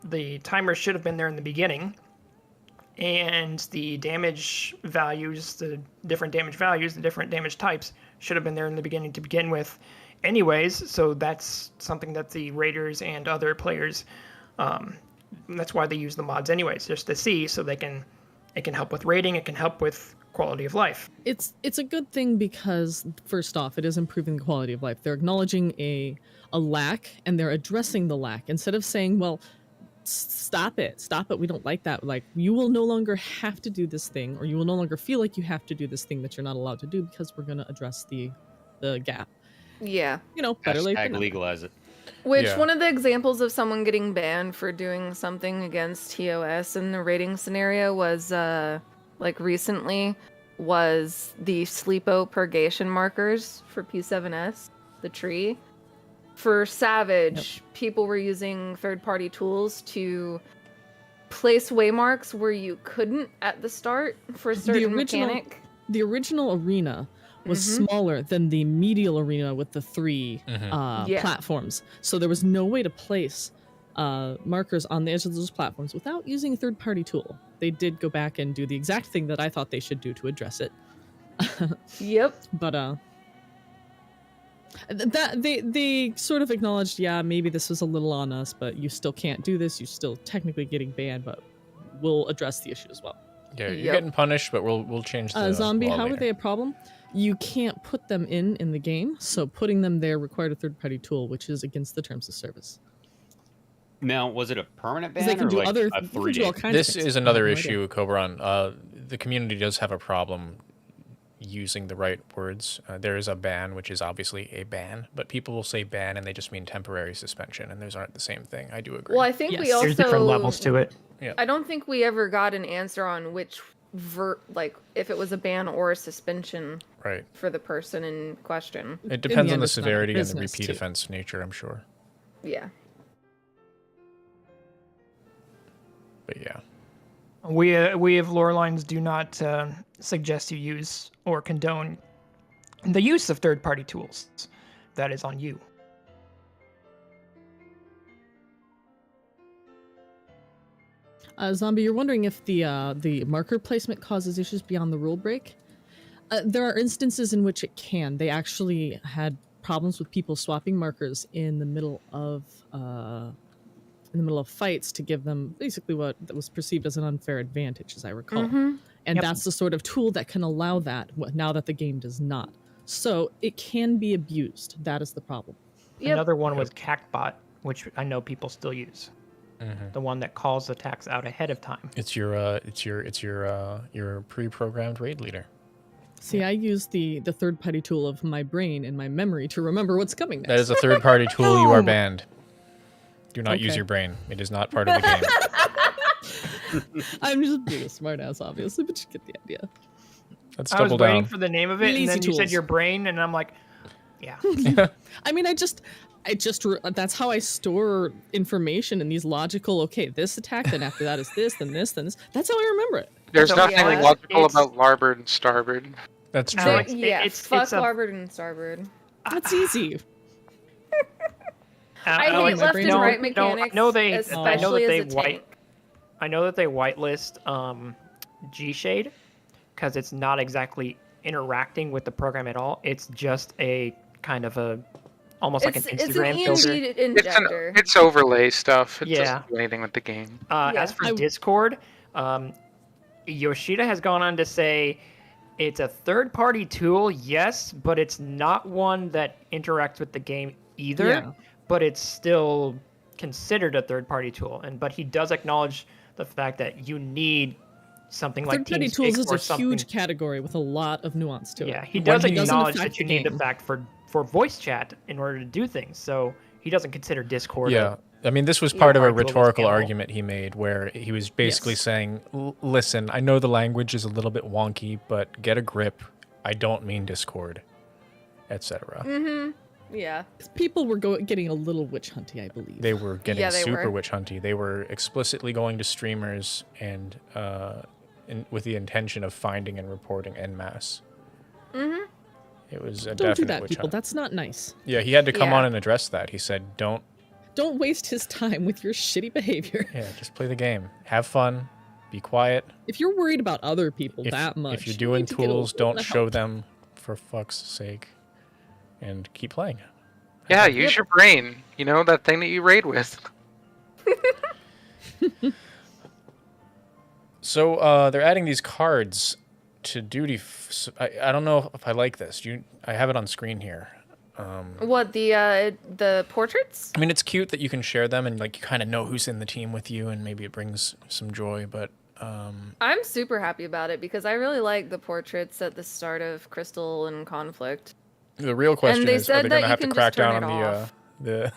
The timer should have been there in the beginning, and the damage values, the different damage types should have been there in the beginning to begin with, anyways. So that's something that the raiders and other players, that's why they use the mods anyways, just to see, so it can help with raiding, it can help with quality of life. It's a good thing because first off, it is improving the quality of life. They're acknowledging a lack and they're addressing the lack instead of saying, well, stop it, we don't like that. Like, you will no longer have to do this thing, or you will no longer feel like you have to do this thing that you're not allowed to do because we're going to address the gap. Yeah. You know, better late than hashtag never. legalize it? Which Yeah. one of the examples of someone getting banned for doing something against TOS in the rating scenario was like recently was the sleepo purgation markers for P7S, the tree. For Savage, people were using third-party tools to place waymarks where you couldn't at the start for a certain mechanic. The original arena was Mhm. smaller than the medial arena with the three Yeah. platforms. So there was no way to place markers on the edge of those platforms without using a third-party tool. They did go back and do the exact thing that I thought they should do to address it. Yep. But that they sort of acknowledged, yeah, maybe this was a little on us, but you still can't do this. You're still technically getting banned, but we'll address the issue as well. yeah, you're Yep. getting punished, but we'll change the Zombie, law how later. are they a problem? You can't put them in the game, so putting them there required a third-party tool, which is against the terms of service. Now, was it a permanent 'Cause ban they can or do like other, a they can 3 do all day? kinds of This things. is I have another no idea. issue, Cobran. The community does have a problem using the right words. There is a ban, which is obviously a ban, but people will say ban and they just mean temporary suspension, and those aren't the same thing. I do agree. Well, I think we Yes. also There's different levels to it. I don't think we ever got an answer on which like if it was a ban or a suspension Right. for the person in question. It depends on end, the it's none of our severity and the business, repeat too. offense nature, I'm sure. Yeah. But yeah. We of Lorelines do not suggest you use or condone the use of third-party tools. That is on you. Zombie, you're wondering if the marker placement causes issues beyond the rule break? There are instances in which it can. They actually had problems with people swapping markers in the middle of fights to give them basically what was perceived as an unfair advantage, as I recall. Mhm. And Yep. that's the sort of tool that can allow that now that the game does not. So it can be abused. That is the problem. Yep. Another one was CactBot, which I know people still use. Mhm. The one that calls attacks out ahead of time. It's your pre-programmed raid leader. See, I use the third-party tool of my brain and my memory to remember what's coming next. That is a third-party tool. You are No. banned. Do not use Okay. your brain. It is not part of the game. I'm just being a smartass, obviously, but you get the idea. Let's I was double waiting down. for the name of it, Lazy and then you said tools. your brain, and I'm like, yeah. I mean, that's how I store information in these logical, okay, this attack, then after that is this, then this, then this. That's how I remember it. There's So, nothing yeah, logical it's- about larboard and starboard. That's true. Alex, Yeah, it's fuck a- larboard and starboard. That's easy. I Oh, hate my left brain- and right No, mechanics, I know they especially as a white. tank. I know that they whitelist G Shade because it's not exactly interacting with the program at all. It's just a kind of a almost like an It's an Instagram filter. EMG It's injector. it's overlay stuff. It Yeah. doesn't do anything with the game. Yeah. As for Discord, Yoshida has gone on to say it's a third-party tool, yes, but it's not one that interacts with the game either. Yeah. But it's still considered a third-party tool, but he does acknowledge the fact that you need something like Third-party TeamSpeak tools is or a something. huge category with a lot of nuance to it. Yeah, he When does doesn't acknowledge affect that you the need the game. fact for voice chat in order to do things. So he doesn't consider Discord. Yeah. I mean, this was part of a Hard global rhetorical scale. argument he made where he was basically Yes. saying, listen, I know the language is a little bit wonky, but get a grip. I don't mean Discord, etc. Yeah. People were getting a little witch hunty, I believe. They were getting Yeah, they super were. witch hunty. They were explicitly going to streamers and with the intention of finding and reporting en masse. It was a Don't do definite that, witch people. hunt. That's not nice. Yeah, he had to come Yeah. on and address that. He said, don't, Don't waste his time with your shitty behavior. yeah, just play the game. Have fun. Be quiet. If you're worried about other people If, that much, if you're you doing need to get a tools, little don't show help. them for fuck's sake. And keep playing. Yeah, use your brain. You know, that thing that you raid with. So they're adding these cards to duty. I don't know if I like this. I have it on screen here. What, the portraits? I mean, it's cute that you can share them and like you kind of know who's in the team with you, and maybe it brings some joy. But I'm super happy about it because I really like the portraits at the start of Crystal and Conflict. the real question they is, are said they that going to you have to can crack just turn down it on off. the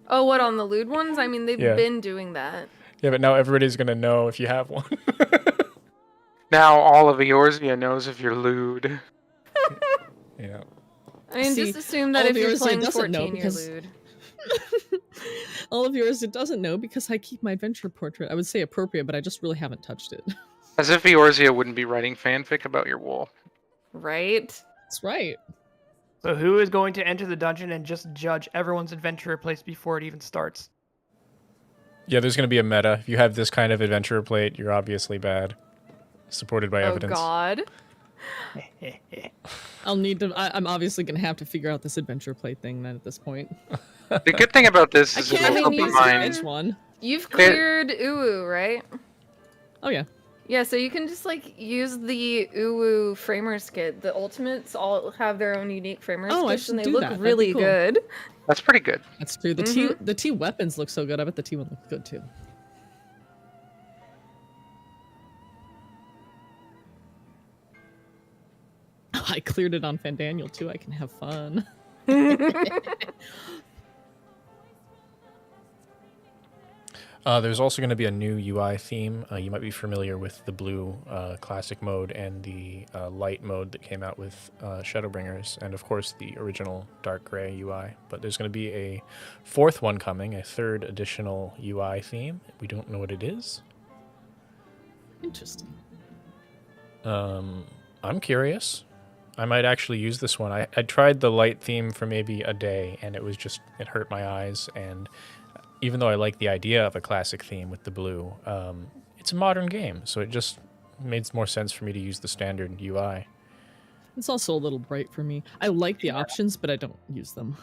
Oh, what, on the lewd ones? I mean, they've Yeah. been doing that. Yeah, but now everybody's going to know if you have one. Now all of Eorzea knows if you're lewd. Yeah. I mean, See, just assume that all if of you're yours, it playing doesn't know 14, you're because- lewd. All of yours, it doesn't know because I keep my adventure portrait. I would say appropriate, but I just really haven't touched it. As if Eorzea wouldn't be writing fanfic about your wool. Right? That's right. So who is going to enter the dungeon and just judge everyone's adventure place before it even starts? Yeah, there's going to be a meta. If you have this kind of adventurer plate, you're obviously bad. Supported by Oh, evidence. God. I'll need to. I'm obviously gonna have to figure out this adventure play thing then at this point. The good thing about this I is can't it'll mean, help you you can- mine. Which one? You've Clear- cleared Uwu, right? Oh yeah. Yeah, so you can just, like, use the Uwu framers kit. The ultimates all have their own unique framers Oh, I kits, and should they do look that. That'd be really cool. good. That's pretty good. That's true. The T weapons look so good. I bet the T one looks good too. Oh, I cleared it on Fandaniel too. I can have fun. There's also going to be a new UI theme. You might be familiar with the blue classic mode and the light mode that came out with Shadowbringers, and of course the original dark gray UI. But there's going to be a fourth one coming, a third additional UI theme. We don't know what it is. Interesting. I'm curious. I might actually use this one. I tried the light theme for maybe a day, and it hurt my eyes. And even though I like the idea of a classic theme with the blue, it's a modern game, so it just made more sense for me to use the standard UI. It's also a little bright for me. I like the options, but I don't use them.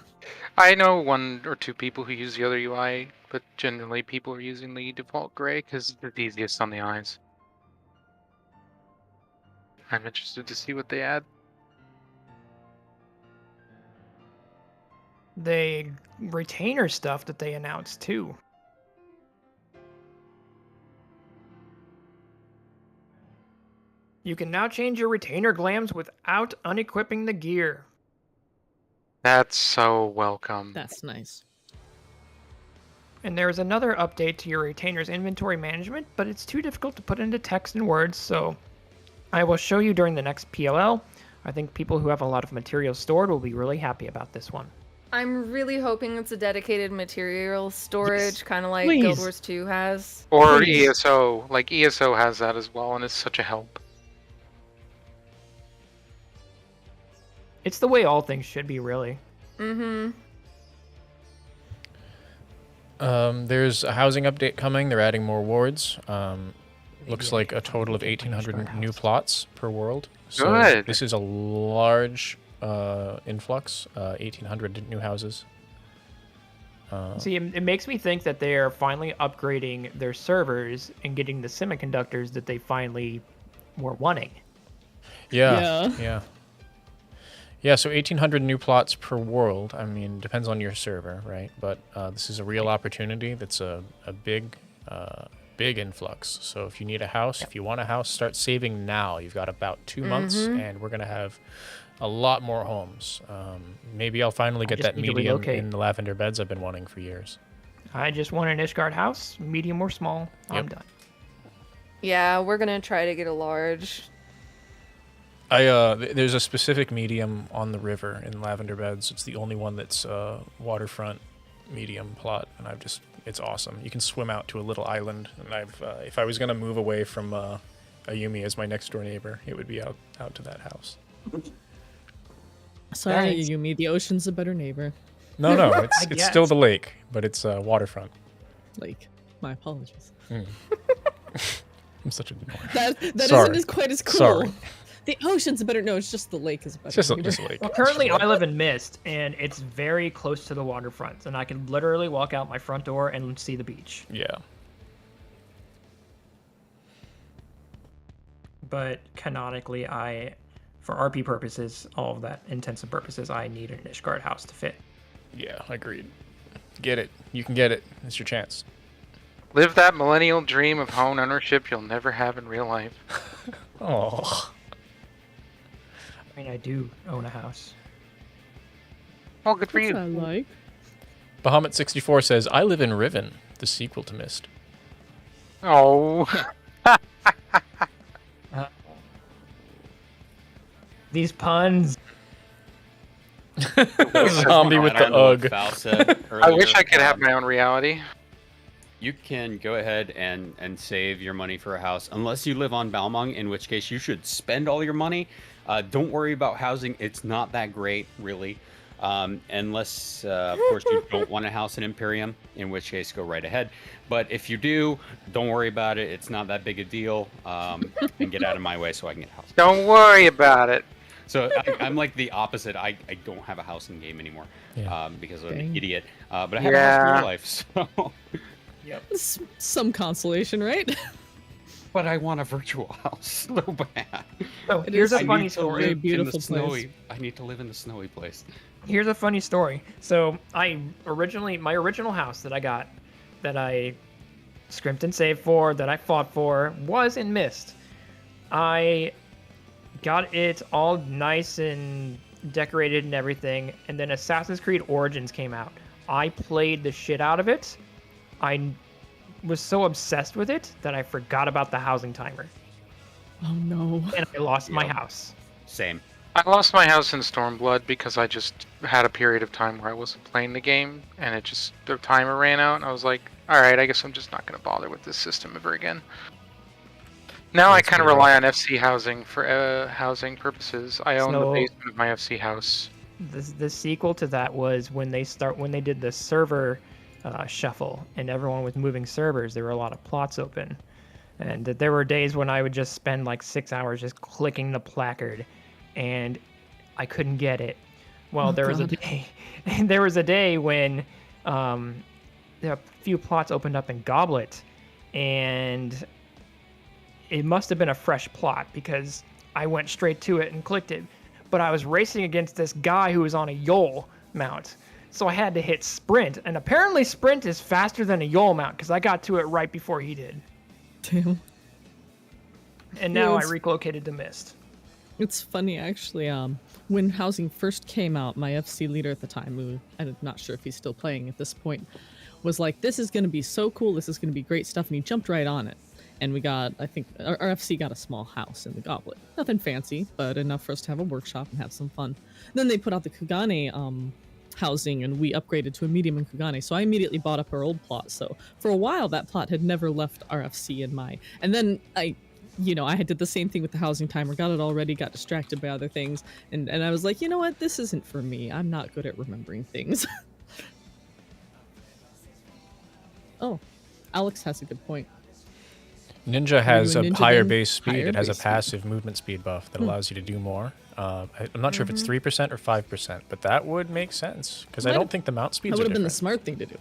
I know one or two people who use the other UI, but generally people are using the default gray because it's the easiest on the eyes. I'm interested to see what they add. The retainer stuff that they announced too. You can now change your retainer glams without unequipping the gear. That's so welcome. That's nice. And there is another update to your retainer's inventory management, but it's too difficult to put into text and words, so I will show you during the next PLL. I think people who have a lot of materials stored will be really happy about this one. I'm really hoping it's a dedicated material storage, Yes, kind of like please. Guild Wars 2 has. Or Please. ESO, like ESO has that as well, and it's such a help. It's the way all things should be, really. Mm-hmm. There's a housing update coming. They're adding more wards. Looks Maybe I like can a total of find the 1,800 new house. plots per world. So Good. this is a large influx. 1,800 new houses. See, it makes me think that they are finally upgrading their servers and getting the semiconductors that they finally were wanting. Yeah. Yeah, so 1,800 new plots per world. I mean, depends on your server, right? But this is a real opportunity. That's a big influx. So if you need a house, if you want a house, start saving now. You've got about 2 months, and we're going to have a lot more homes. Maybe I'll finally get just that need to medium relocate. in the lavender beds I've been wanting for years. I just want an Ishgard house, medium or small. I'm Yep. done. Yeah, we're gonna try to get a large. There's a specific medium on the river in lavender beds. It's the only one that's waterfront medium plot, and it's awesome. You can swim out to a little island, and if I was gonna move away from Ayumi as my next door neighbor, it would be out to that house. Sorry, Nice. Yumi. The ocean's a better neighbor. No, it's guess. still the lake, but it's waterfront. Like, my apologies. I'm such a dork. That Sorry. isn't quite as cool. Sorry. The ocean's a better. No, it's just the lake is a better. It's just neighbor. a lake. Well, currently I live in Mist, and it's very close to the waterfront, and I can literally walk out my front door and see the beach. Yeah. But canonically, for RP purposes, all of that intents and purposes, I need an Ishgard house to fit. Yeah, agreed. Get it. You can get it. It's your chance. Live that millennial dream of home ownership you'll never have in real life. Oh. I mean, I do own a house. Well, good for That's you. what I like. Bahamut64 says, I live in Riven, the sequel to Mist. Oh. These puns. Zombie with the ugh. Val said I wish earlier, I could have my own reality. You can go ahead and save your money for a house, unless you live on Balmung, in which case you should spend all your money. Don't worry about housing; it's not that great, really, unless, of course, you don't want a house in Imperium, in which case go right ahead. But if you do, don't worry about it; it's not that big a deal. And get out of my way so I can get a house. Don't worry about it. So I'm like the opposite. I don't have a house in game anymore Yeah. because I'm an Dang. idiot. But I have a house in Yeah. real life, so. Some consolation, right? But I want a virtual house so bad. So It here's is a I funny need to story. live in the Beautiful place. snowy. I need to live in the snowy place. Here's a funny story. So my original house that I got, that I scrimped and saved for, that I fought for, was in Mist. I got it all nice and decorated and everything, and then Assassin's Creed Origins came out. I played the shit out of it. I was so obsessed with it that I forgot about the housing timer, Oh no. and I lost my Yep. house. Same. I lost my house in Stormblood because I just had a period of time where I wasn't playing the game, and the timer ran out, and I was like, alright, I guess I'm just not going to bother with this system ever again. Now I That's kind of pretty rely on FC housing for housing purposes. I own the So- basement of my FC house. The sequel to that was when they did the server shuffle and everyone was moving servers. There were a lot of plots open, and that there were days when I would just spend like 6 hours just clicking the placard, and I couldn't get it. Well, Oh, there was a God. day, there was a day when a few plots opened up in Goblet, and it must have been a fresh plot because I went straight to it and clicked it. But I was racing against this guy who was on a Yole mount. So I had to hit sprint. And apparently sprint is faster than a Yole mount because I got to it right before he did. Damn. And now I Yes. relocated to Mist. It's funny actually. When housing first came out, my FC leader at the time, who I'm not sure if he's still playing at this point, was like, "This is going to be so cool. This is going to be great stuff," and he jumped right on it. And we got, I think, our FC got a small house in the Goblet. Nothing fancy, but enough for us to have a workshop and have some fun. Then they put out the Kugane housing, and we upgraded to a medium in Kugane. So I immediately bought up our old plot. So for a while, that plot had never left RFC in my. And then I did the same thing with the housing timer. Got it all ready, got distracted by other things, and I was like, you know what, this isn't for me. I'm not good at remembering things. Oh, Alex has a good point. Ninja has doing a Ninja higher then? base speed. Higher It has a base speed. passive movement speed buff that allows you to do more. I'm not sure if it's 3% or 5%, but that would make sense because I Might don't have- think the mount That speeds would are have been the different. smart thing to do.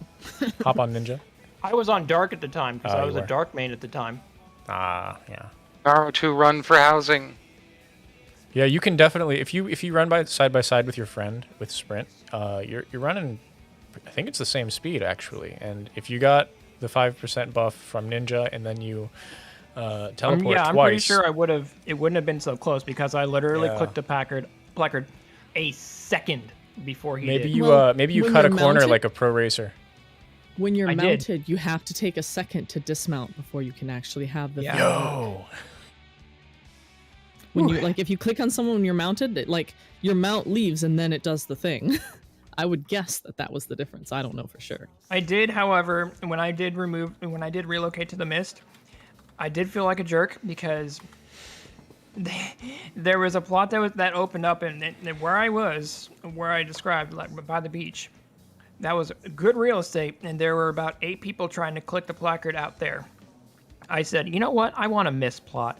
Hop on Ninja. I was on Dark at the time because Oh, I you was a were. Dark main at the time. Ah, yeah. Naruto run for housing. Yeah, you can definitely if you run by side with your friend with sprint, you're running. I think it's the same speed actually, and if you got the 5% buff from Ninja and then you teleport I'm twice. pretty sure it wouldn't have been so close because I literally Yeah. clicked the placard a second before he Maybe did. you Well, maybe you when cut a you're corner mounted- like a pro racer. When you're I did. mounted, you have to take a second to dismount before you can actually have the Yeah. thing work. Yo. When you like, if you click on someone when you're mounted, it, like your mount leaves and then it does the thing. I would guess that was the difference. I don't know for sure. I did, however, when I did relocate to the Mist, I did feel like a jerk because there was a plot that opened up and where I described, like by the beach. That was good real estate, and there were about 8 people trying to click the placard out there. I said, you know what? I want a Mist plot.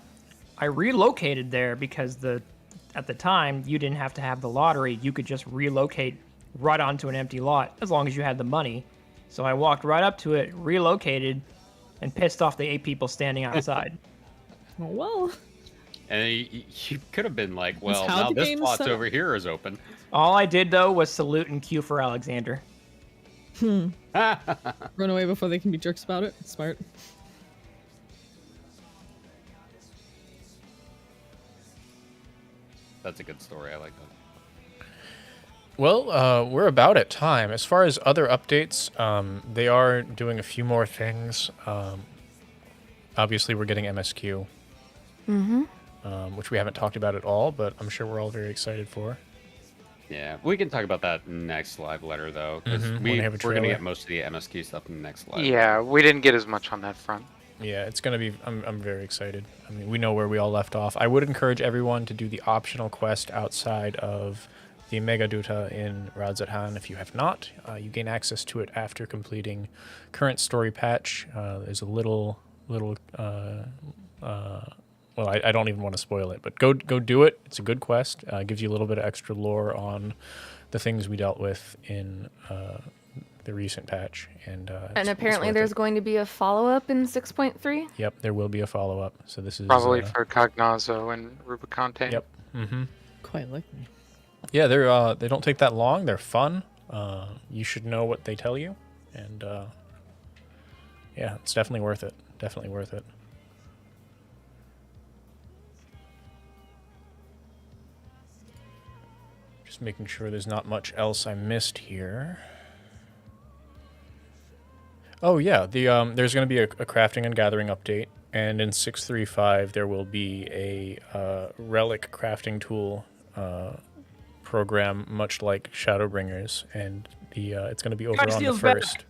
I relocated there because at the time you didn't have to have the lottery. You could just relocate right onto an empty lot as long as you had the money. So I walked right up to it, relocated, and pissed off the 8 people standing outside. Oh, well, And you could have been like, well, how now the this game is plot's set up. over here is open. All I did though was salute and queue for Alexander. run away before they can be jerks about it. Smart. That's a good story. I like that. Well, we're about at time. As far as other updates, they are doing a few more things. Obviously, we're getting MSQ, which we haven't talked about at all, but I'm sure we're all very excited for. Yeah, we can talk about that next live letter though, because When they have a we're gonna trailer. get most of the MSQ stuff in the next live. Yeah, we didn't get as much on that front. Yeah, it's gonna be. I'm very excited. I mean, we know where we all left off. I would encourage everyone to do the optional quest outside of the Mega Duta in Radzathan. If you have not, you gain access to it after completing current story patch. There's a little. Well, I don't even want to spoil it, but go do it. It's a good quest. Gives you a little bit of extra lore on the things we dealt with in the recent patch, and apparently worth there's it. going to be a follow-up in 6.3. Yep, there will be a follow up. So this is Probably for Cognazo and Rubicante. Yep. Mm-hmm. Quite likely. Yeah, they don't take that long. They're fun. You should know what they tell you, and yeah, it's definitely worth it. Definitely worth it. Just making sure there's not much else I missed here. Oh yeah, there's going to be a crafting and gathering update, and in 6.3.5 there will be a relic crafting tool program, much like Shadowbringers, and it's going to be over on the Steel's better. first.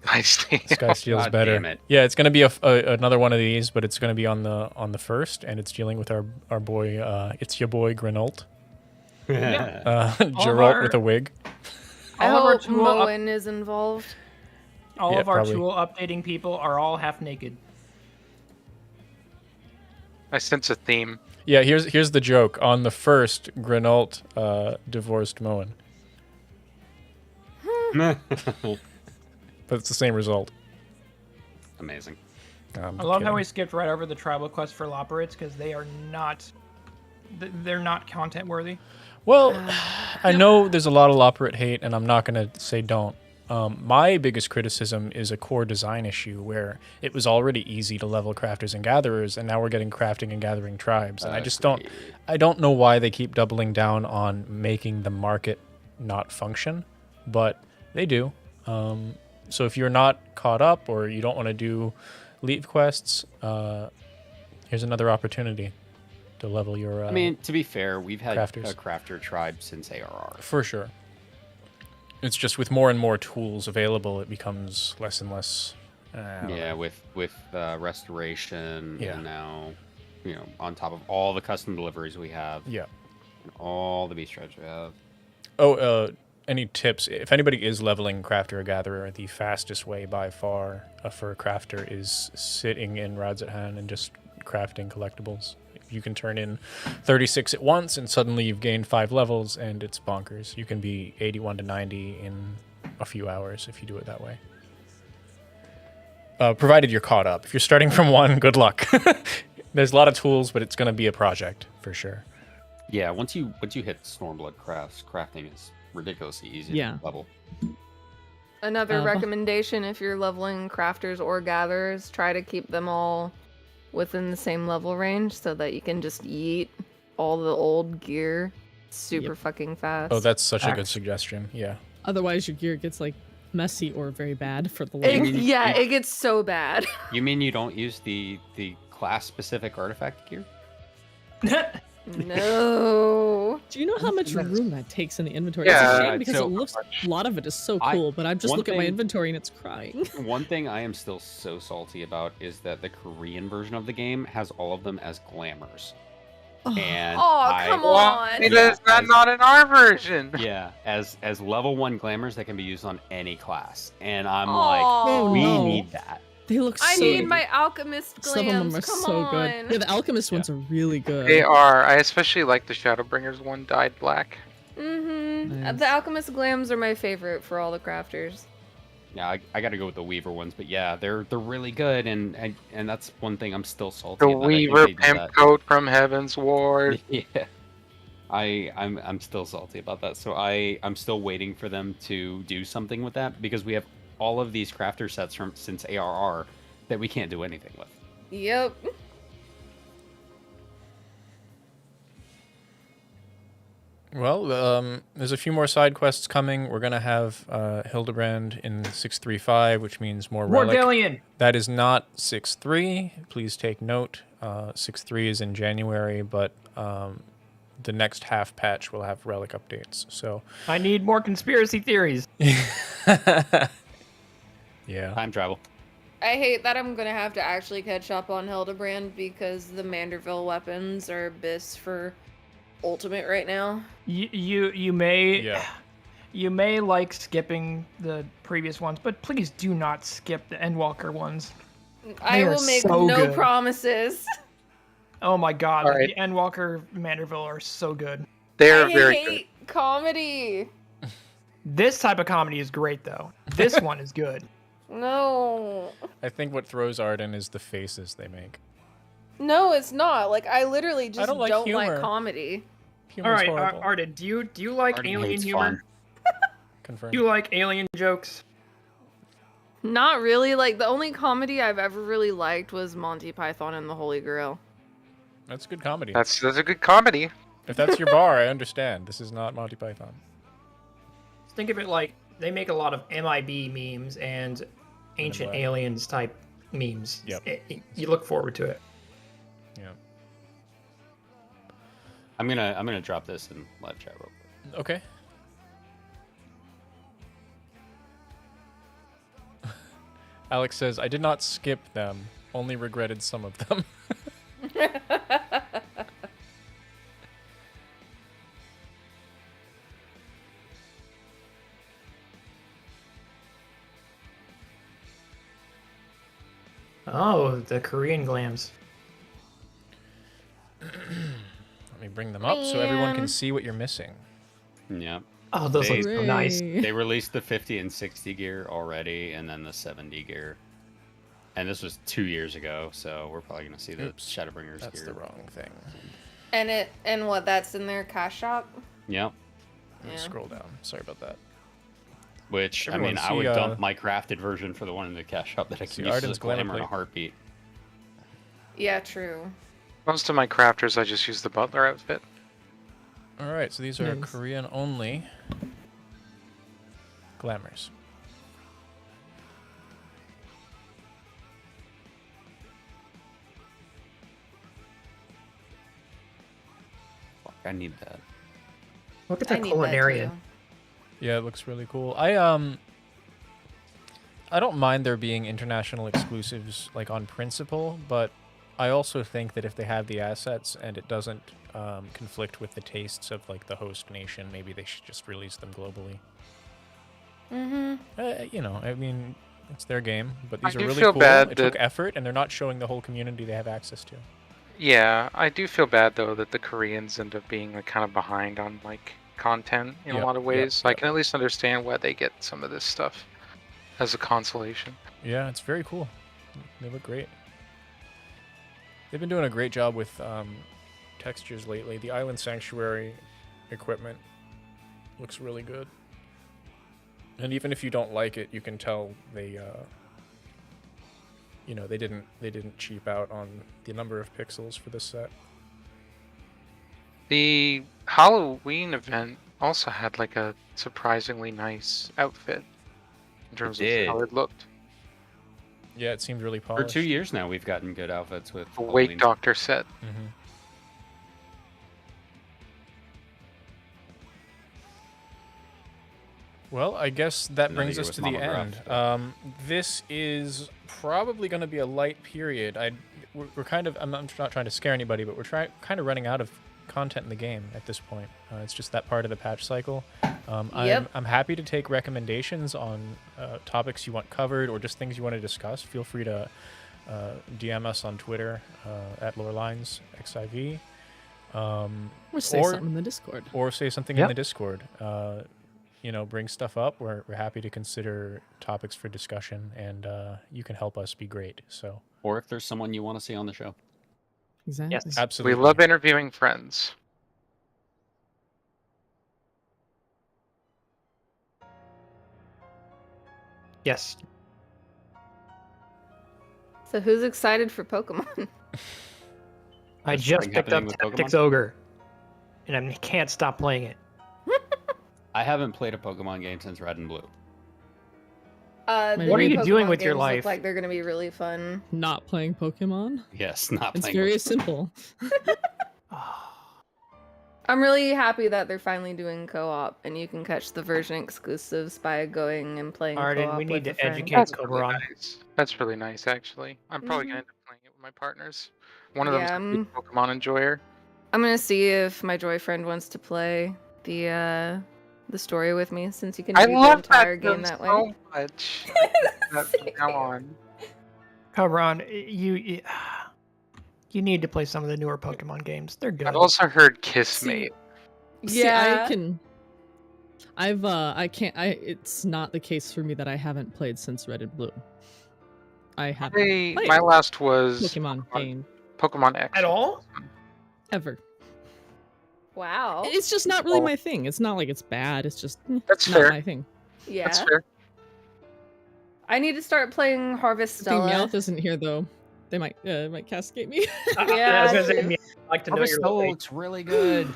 Nice. Sky Steel's God better. damn it. Yeah, it's going to be another one of these, but it's going to be on the first, and it's dealing with our boy. It's your boy Grinault. Geralt with a wig. I All of our hope tool up- Moen is involved. All Yeah, of our probably. tool updating people are all half naked. I sense a theme. Yeah, here's the joke. On the first, Grinault divorced Moen, but it's the same result. Amazing. I love how we skipped right over the tribal quest for Loperids because they are not. They're not content worthy. Well, I know there's a lot of Loperate hate, and I'm not going to say don't. My biggest criticism is a core design issue where it was already easy to level crafters and gatherers, and now we're getting crafting and gathering tribes. And I don't know why they keep doubling down on making the market not function, but they do. So if you're not caught up or you don't want to do leave quests, here's another opportunity to level your. I mean, to be fair, we've had crafters. a crafter tribe since ARR. For sure. It's just with more and more tools available, it becomes less and less. I don't Yeah, know. with restoration, Yeah. and now, on top of all the custom deliveries we have, Yeah. and all the beast tribes we have. Oh, any tips? If anybody is leveling crafter or gatherer, the fastest way by far for a crafter is sitting in Radzathan and just crafting collectibles. You can turn in 36 at once, and suddenly you've gained 5 levels, and it's bonkers. You can be 81 to 90 in a few hours if you do it that way. Provided you're caught up. If you're starting from 1, good luck. There's a lot of tools, but it's going to be a project for sure. Yeah, once you hit Stormblood crafting is ridiculously easy Yeah. to level. Another but- recommendation if you're leveling crafters or gatherers, try to keep them all within the same level range so that you can just yeet all the old gear super fucking fast. Oh, that's such a good Facts. suggestion. Yeah. Otherwise, your gear gets like messy or very bad for the It, lane. yeah, it gets so bad. You mean you don't use the class specific artifact gear? No. Do you know how much room that takes in the inventory? Yeah, It's a shame because so- it looks, a lot of it is so I- cool, but I'm just one looking at my thing- inventory and it's crying. One thing I am still so salty about is that the Korean version of the game has all of them as glamours. And Oh, come on. Why is that not in our version? Yeah, as level 1 glamours that can be used on any class. And I'm Aw. like, we no. need that. They look I so need good. my alchemist Some of glams. them are Come so on. good. Yeah, the alchemist ones are really good. They are. I especially like the Shadowbringers one dyed black. Nice. The alchemist glams are my favorite for all the crafters. Yeah, I got to go with the Weaver ones, but yeah, they're really good, and that's one thing I'm still salty The about. I think Weaver they did pimp that. coat from Heaven's Ward. Yeah, I'm still salty about that. So I'm still waiting for them to do something with that because we have all of these crafter sets from since ARR that we can't do anything with. Yep. Well, there's a few more side quests coming. We're gonna have Hildebrand in 635, which means more relic. Mordillion! That is not 6.3. Please take note. 6.3 is in January, but the next half patch will have relic updates. So, I need more conspiracy theories. yeah. Time travel. I hate that I'm gonna have to actually catch up on Hildebrand because the Manderville weapons are bis for ultimate right now. You may Yeah. you may like skipping the previous ones, but please do not skip the Endwalker ones. I are will make so no good. promises. Oh my god, All right. the Endwalker Manderville are so good. They're I very hate comedy. This type of comedy is great though. This one is good. No. I think what throws Arden is the faces they make. No, it's not. Like I literally just don't like don't humor. like comedy. All Humor's right, horrible. Arden, do you like Arden alien hates humor? fun. Confirmed. Do you like alien jokes? Not really. Like the only comedy I've ever really liked was Monty Python and the Holy Grail. That's good comedy. That's a good comedy. If that's your bar, I understand. This is not Monty Python. Think of it like they make a lot of MIB memes and ancient Black. aliens type memes. Yep. You look forward to it. Yeah. I'm gonna drop this in live chat real quick. Okay. Alex says, I did not skip them, only regretted some of them. Oh, the Korean glams. Let me bring them up so everyone can Man. see what you're missing. Yeah. Oh, those look so nice. Hooray. They released the 50 and 60 gear already, and then the 70 gear. And this was 2 years ago, so we're probably gonna see the Oops. Shadowbringers That's gear. the wrong thing. And what that's in their cash shop? Yep. Let me Yeah. scroll down. Sorry about that. Which Everyone I see, would dump my crafted version for the one in the cash shop that I see can use as Arden's a glamour in glamour a heartbeat. Yeah, true. Most of my crafters, I just use the butler outfit. All right, so these are Nice. Korean only glamours. Fuck, I need that. Look at I the need that culinarian. too. Yeah, it looks really cool. I don't mind there being international exclusives like on principle, but I also think that if they have the assets and it doesn't conflict with the tastes of like the host nation, maybe they should just release them globally. You know, I mean, it's their game, but these I are do really feel cool. bad It took that- effort, and they're not showing the whole community they have access to. Yeah, I do feel bad though that the Koreans end up being like kind of behind on like content in Yep, a lot of yep, ways. So I yep. can at least understand why they get some of this stuff as a consolation. Yeah, it's very cool. They look great. They've been doing a great job with textures lately. The Island Sanctuary equipment looks really good. And even if you don't like it, you can tell they, you know, they didn't cheap out on the number of pixels for this set. The Halloween event also had like a surprisingly nice outfit in terms of did. how it looked. Yeah, it seemed really For polished. 2 years now, we've gotten good outfits with The Halloween. Wake Doctor set. Mhm. Well, I guess that Another brings year us with to the Mama Graph, end. so. This is probably going to be a light period. We're kind of, I'm not trying to scare anybody, but we're kind of running out of content in the game at this point. It's just that part of the patch cycle. Yep. I'm happy to take recommendations on topics you want covered or just things you want to discuss. Feel free to DM us on Twitter at lorelinesxiv. Or say something in the Discord. Or say something in the Discord. Bring stuff up. We're happy to consider topics for discussion, and you can help us be great. So, Or if there's someone you want to see on the show. Exactly. Yes. absolutely. We love interviewing friends. Yes. So who's excited for Pokemon? I Is just something picked up happening with Tactics Pokemon? Ogre, and I can't stop playing it. I haven't played a Pokemon game since Red and Blue. The What are new you doing Pokemon with your games life? Look like they're gonna be really fun. Not playing Pokemon. Yes, not It's playing. very simple. I'm really happy that they're finally doing co-op, and you can catch the version exclusives by going and playing Arden, co-op we need with to a friend. educate That's Cobra really on. nice. That's really nice, actually. I'm probably Mhm. gonna end up playing it with my partners. One of Yeah, them's a big Pokemon enjoyer. I'm gonna see if my joy friend wants to play the story with me, since you can I do the love entire that game game that way. so much. From now on. Cobra, you need to play some of the newer Pokemon games. They're good. I've also heard Kiss See, Mate. See, Yeah. It's not the case for me that I haven't played since Red and Blue. I haven't played My last was Pokemon game Pokemon X. At all? ever. Wow. It's just not really Oh. my thing. It's not like it's bad. It's just That's not fair. my thing. Yeah. That's fair. I need to start playing Harvest I think Stella. Meowth isn't here though. They might castigate me. Yeah, I was gonna say, true. I'd like to know Harvest your Soul, location. it's really good.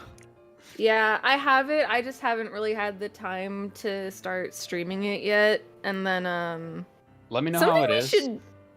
Yeah, I have it. I just haven't really had the time to start streaming it yet. And then Let me know how it is.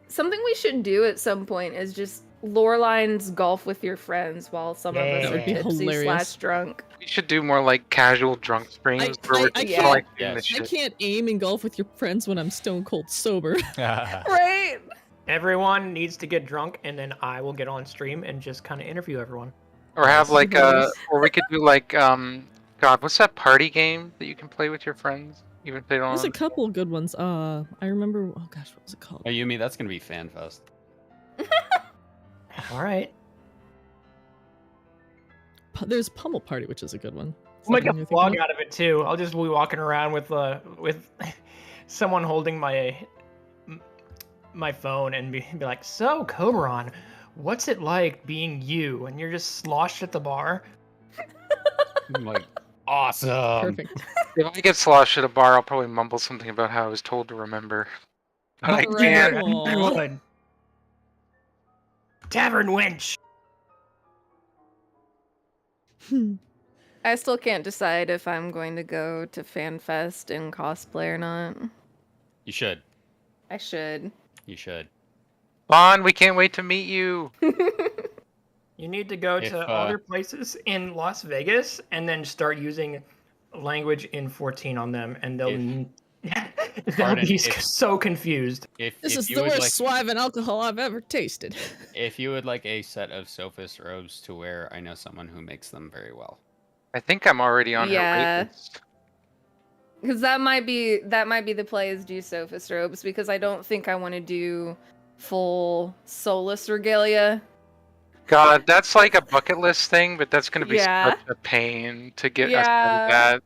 something we should do at some point is just Loreline's golf with your friends while some of us That are would be tipsy hilarious. / drunk. We should do more like casual drunk streams I where we're can't- just like doing Yes. this I shit. can't aim and golf with your friends when I'm stone cold sober. Right? Everyone needs to get drunk, and then I will get on stream and just kind of interview everyone. Or have like Yes. or we could do like God, what's that party game that you can play with your friends even if they don't? There's a couple good ones. I remember. Oh gosh, what was it called? Oh, Yumi, that's gonna be FanFest. All right. There's Pummel Party, which is a good one. Is I'll that make a the one you're thinking vlog of? out of it too. I'll just be walking around with someone holding my phone and be like, "So, Cobran, what's it like being you?" And you're just sloshed at the bar. I'm like, awesome. Perfect. If I get sloshed at a bar, I'll probably mumble something about how I was told to remember. But I Right. can't. Aw. I would. Tavern wench. I still can't decide if I'm going to go to FanFest in cosplay or not. You should. I should. You should. Vaughn, we can't wait to meet you. You need to go If, to other places in Las Vegas and then start using language in 14 on them, and they'll they'll Arden, be if- so confused. If This if is you the would worst like, swive and alcohol I've ever tasted. if you would like a set of Sophist robes to wear, I know someone who makes them very well. I think I'm already on her Yeah. wait list. Because that might be the play is do Sophist robes, because I don't think I want to do full soulless regalia. God, that's like a bucket list thing, but that's gonna be Yeah. such a pain to get us Yeah. out of that.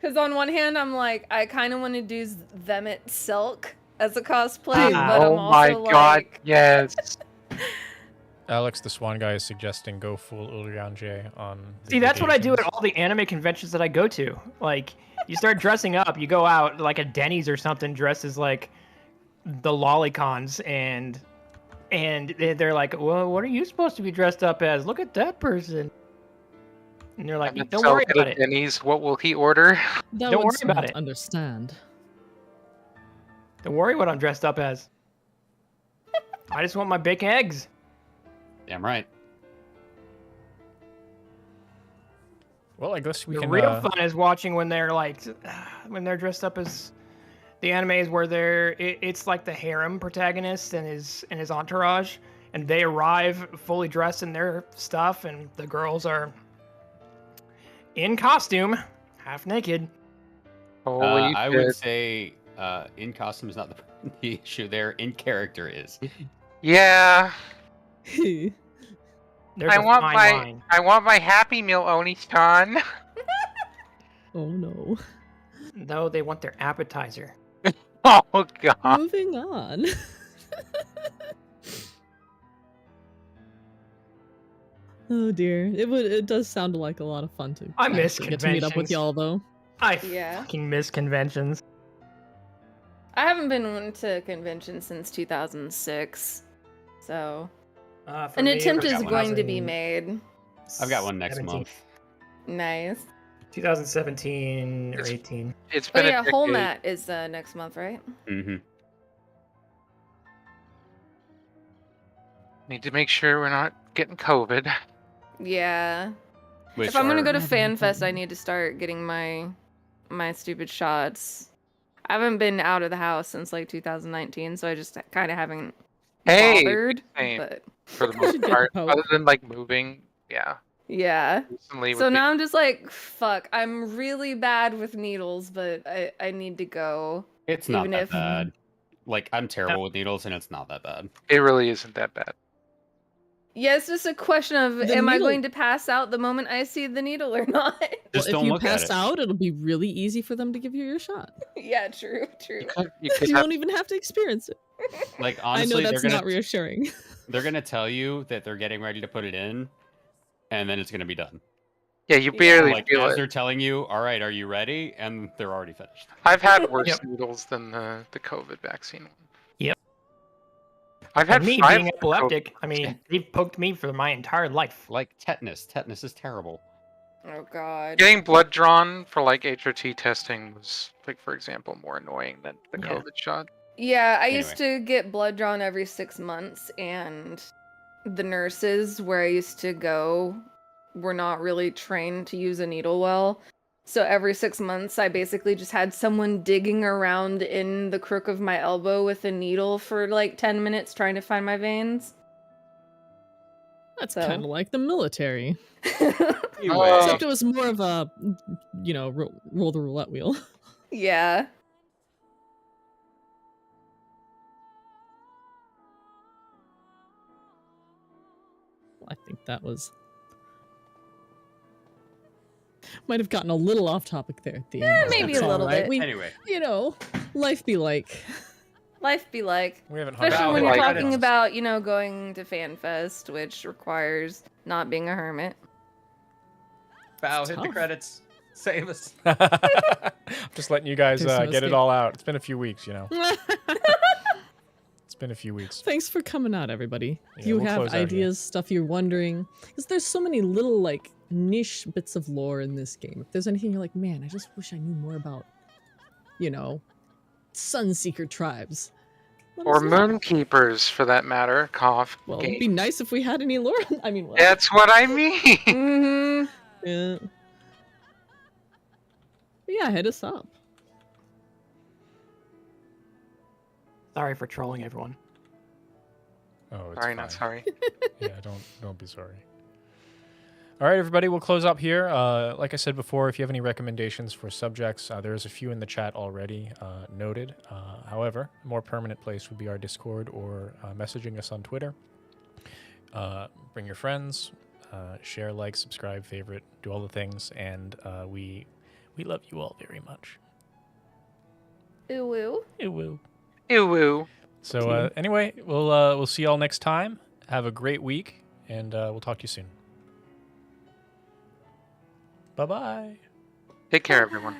Because on one hand, I'm like, I kind of want to do them at Silk as a cosplay, Ah. but I'm Oh also my God, like, yes. Alex, the Swan guy, is suggesting go full Uriange on. the See, that's what I do at vacations. all the anime conventions that I go to. Like, you start dressing up, you go out like a Denny's or something, dressed as like the lolicons, and they're like, "Well, what are you supposed to be dressed up as? Look at that person." And they're like, And don't so worry at about it. Denny's, what will he order? That Don't would worry about somewhat it. understand. Don't worry what I'm dressed up as. I just want my bacon eggs. Damn right. Well, I guess we The can. real fun is watching when they're like, when they're dressed up as the animes where it's like the harem protagonist and his entourage, and they arrive fully dressed in their stuff, and the girls are in costume, half naked. Holy I shit. would say in costume is not the issue there. In character is. Yeah. There's I a want fine my line. I want my Happy Meal, Oni-chan. Oh no. No, they want their appetizer. Oh god. Moving on. Oh dear. It does sound like a lot of fun to I miss actually get to meet up with conventions. y'all though. I Yeah. fucking miss conventions. I haven't been to convention since 2006, so For an me, it attempt was is going to be made. I've got one next 17. month. Nice. 2017 or 18. It's Oh been yeah, a Whole decade. Mat is next month, right? Mm-hmm. Need to make sure we're not getting COVID. Yeah. Which If I'm gonna are- go to Rather than FanFest, I COVID. need to start getting my stupid shots. I haven't been out of the house since like 2019, so I just kind of haven't Hey, bothered. same. But For the You most should get the part, poke. other than like moving, yeah. yeah. Recently So with now I'm just like, fuck. I'm really bad with needles, but I need to go. It's not even that if- bad. Like I'm terrible with needles, and it's not that bad. it really isn't that bad. Yeah, it's just a question of The am I needle- going to pass out the moment I see the needle or not? Well, Just if don't you look at pass it. out, it'll be really easy for them to give you your shot. Yeah, true. You could You have, won't even have to experience it. Like I honestly, know that's they're not gonna reassuring. they're gonna tell you that they're getting ready to put it in, and then it's gonna be done. yeah, you barely Like feel as it. they're telling you, all right, are you ready? And they're already finished. I've had worse Yep. needles than the COVID vaccine one. Yep. I've had And me 5 being epileptic, I mean, they've poked me for my entire life. Like tetanus. Tetanus is terrible. Oh god. Getting blood drawn for like HRT testing was, like, for example, more annoying than the Yeah. COVID shot. Yeah, I used to get blood drawn every 6 months, and the nurses where I used to go were not really trained to use a needle well. So every 6 months, I basically just had someone digging around in the crook of my elbow with a needle for like 10 minutes trying to find my veins. That's So. kind of like the military. Oh. Except it was more of a, roll the roulette wheel. Yeah. I think that was... Might have gotten a little off topic there at the end. maybe That's a all little right. bit. We, Anyway, life be like. Life be like. We haven't hung Especially out when in you're like talking months. about, going to FanFest, which requires not being a hermit. bow, It's hit the tough. credits, save us. I'm just letting you guys There's no get it escape. all out. It's been a few weeks, It's been a few weeks. Thanks for coming out, everybody. Yeah, If you we'll have close out here. ideas, stuff you're wondering, because there's so many little like niche bits of lore in this game. If there's anything you're like, man, I just wish I knew more about, Sunseeker tribes. Let Or us know. Moonkeepers, for that matter. Cough. Well, game. it'd be nice if we had any lore. I mean, well, That's what I mean. Mm-hmm. yeah. But yeah, hit us up. Sorry for trolling everyone. Oh, it's Sorry, fine. not sorry. Yeah, don't be sorry. All right, everybody, we'll close up here. Like I said before, if you have any recommendations for subjects, there's a few in the chat already noted. However, a more permanent place would be our Discord or messaging us on Twitter. Bring your friends, share, like, subscribe, favorite, do all the things, and we love you all very much. Ooh, ooh. It will. Ew woo. So anyway, we'll see y'all next time. Have a great week, and we'll talk to you soon. Bye-bye. Take care, everyone.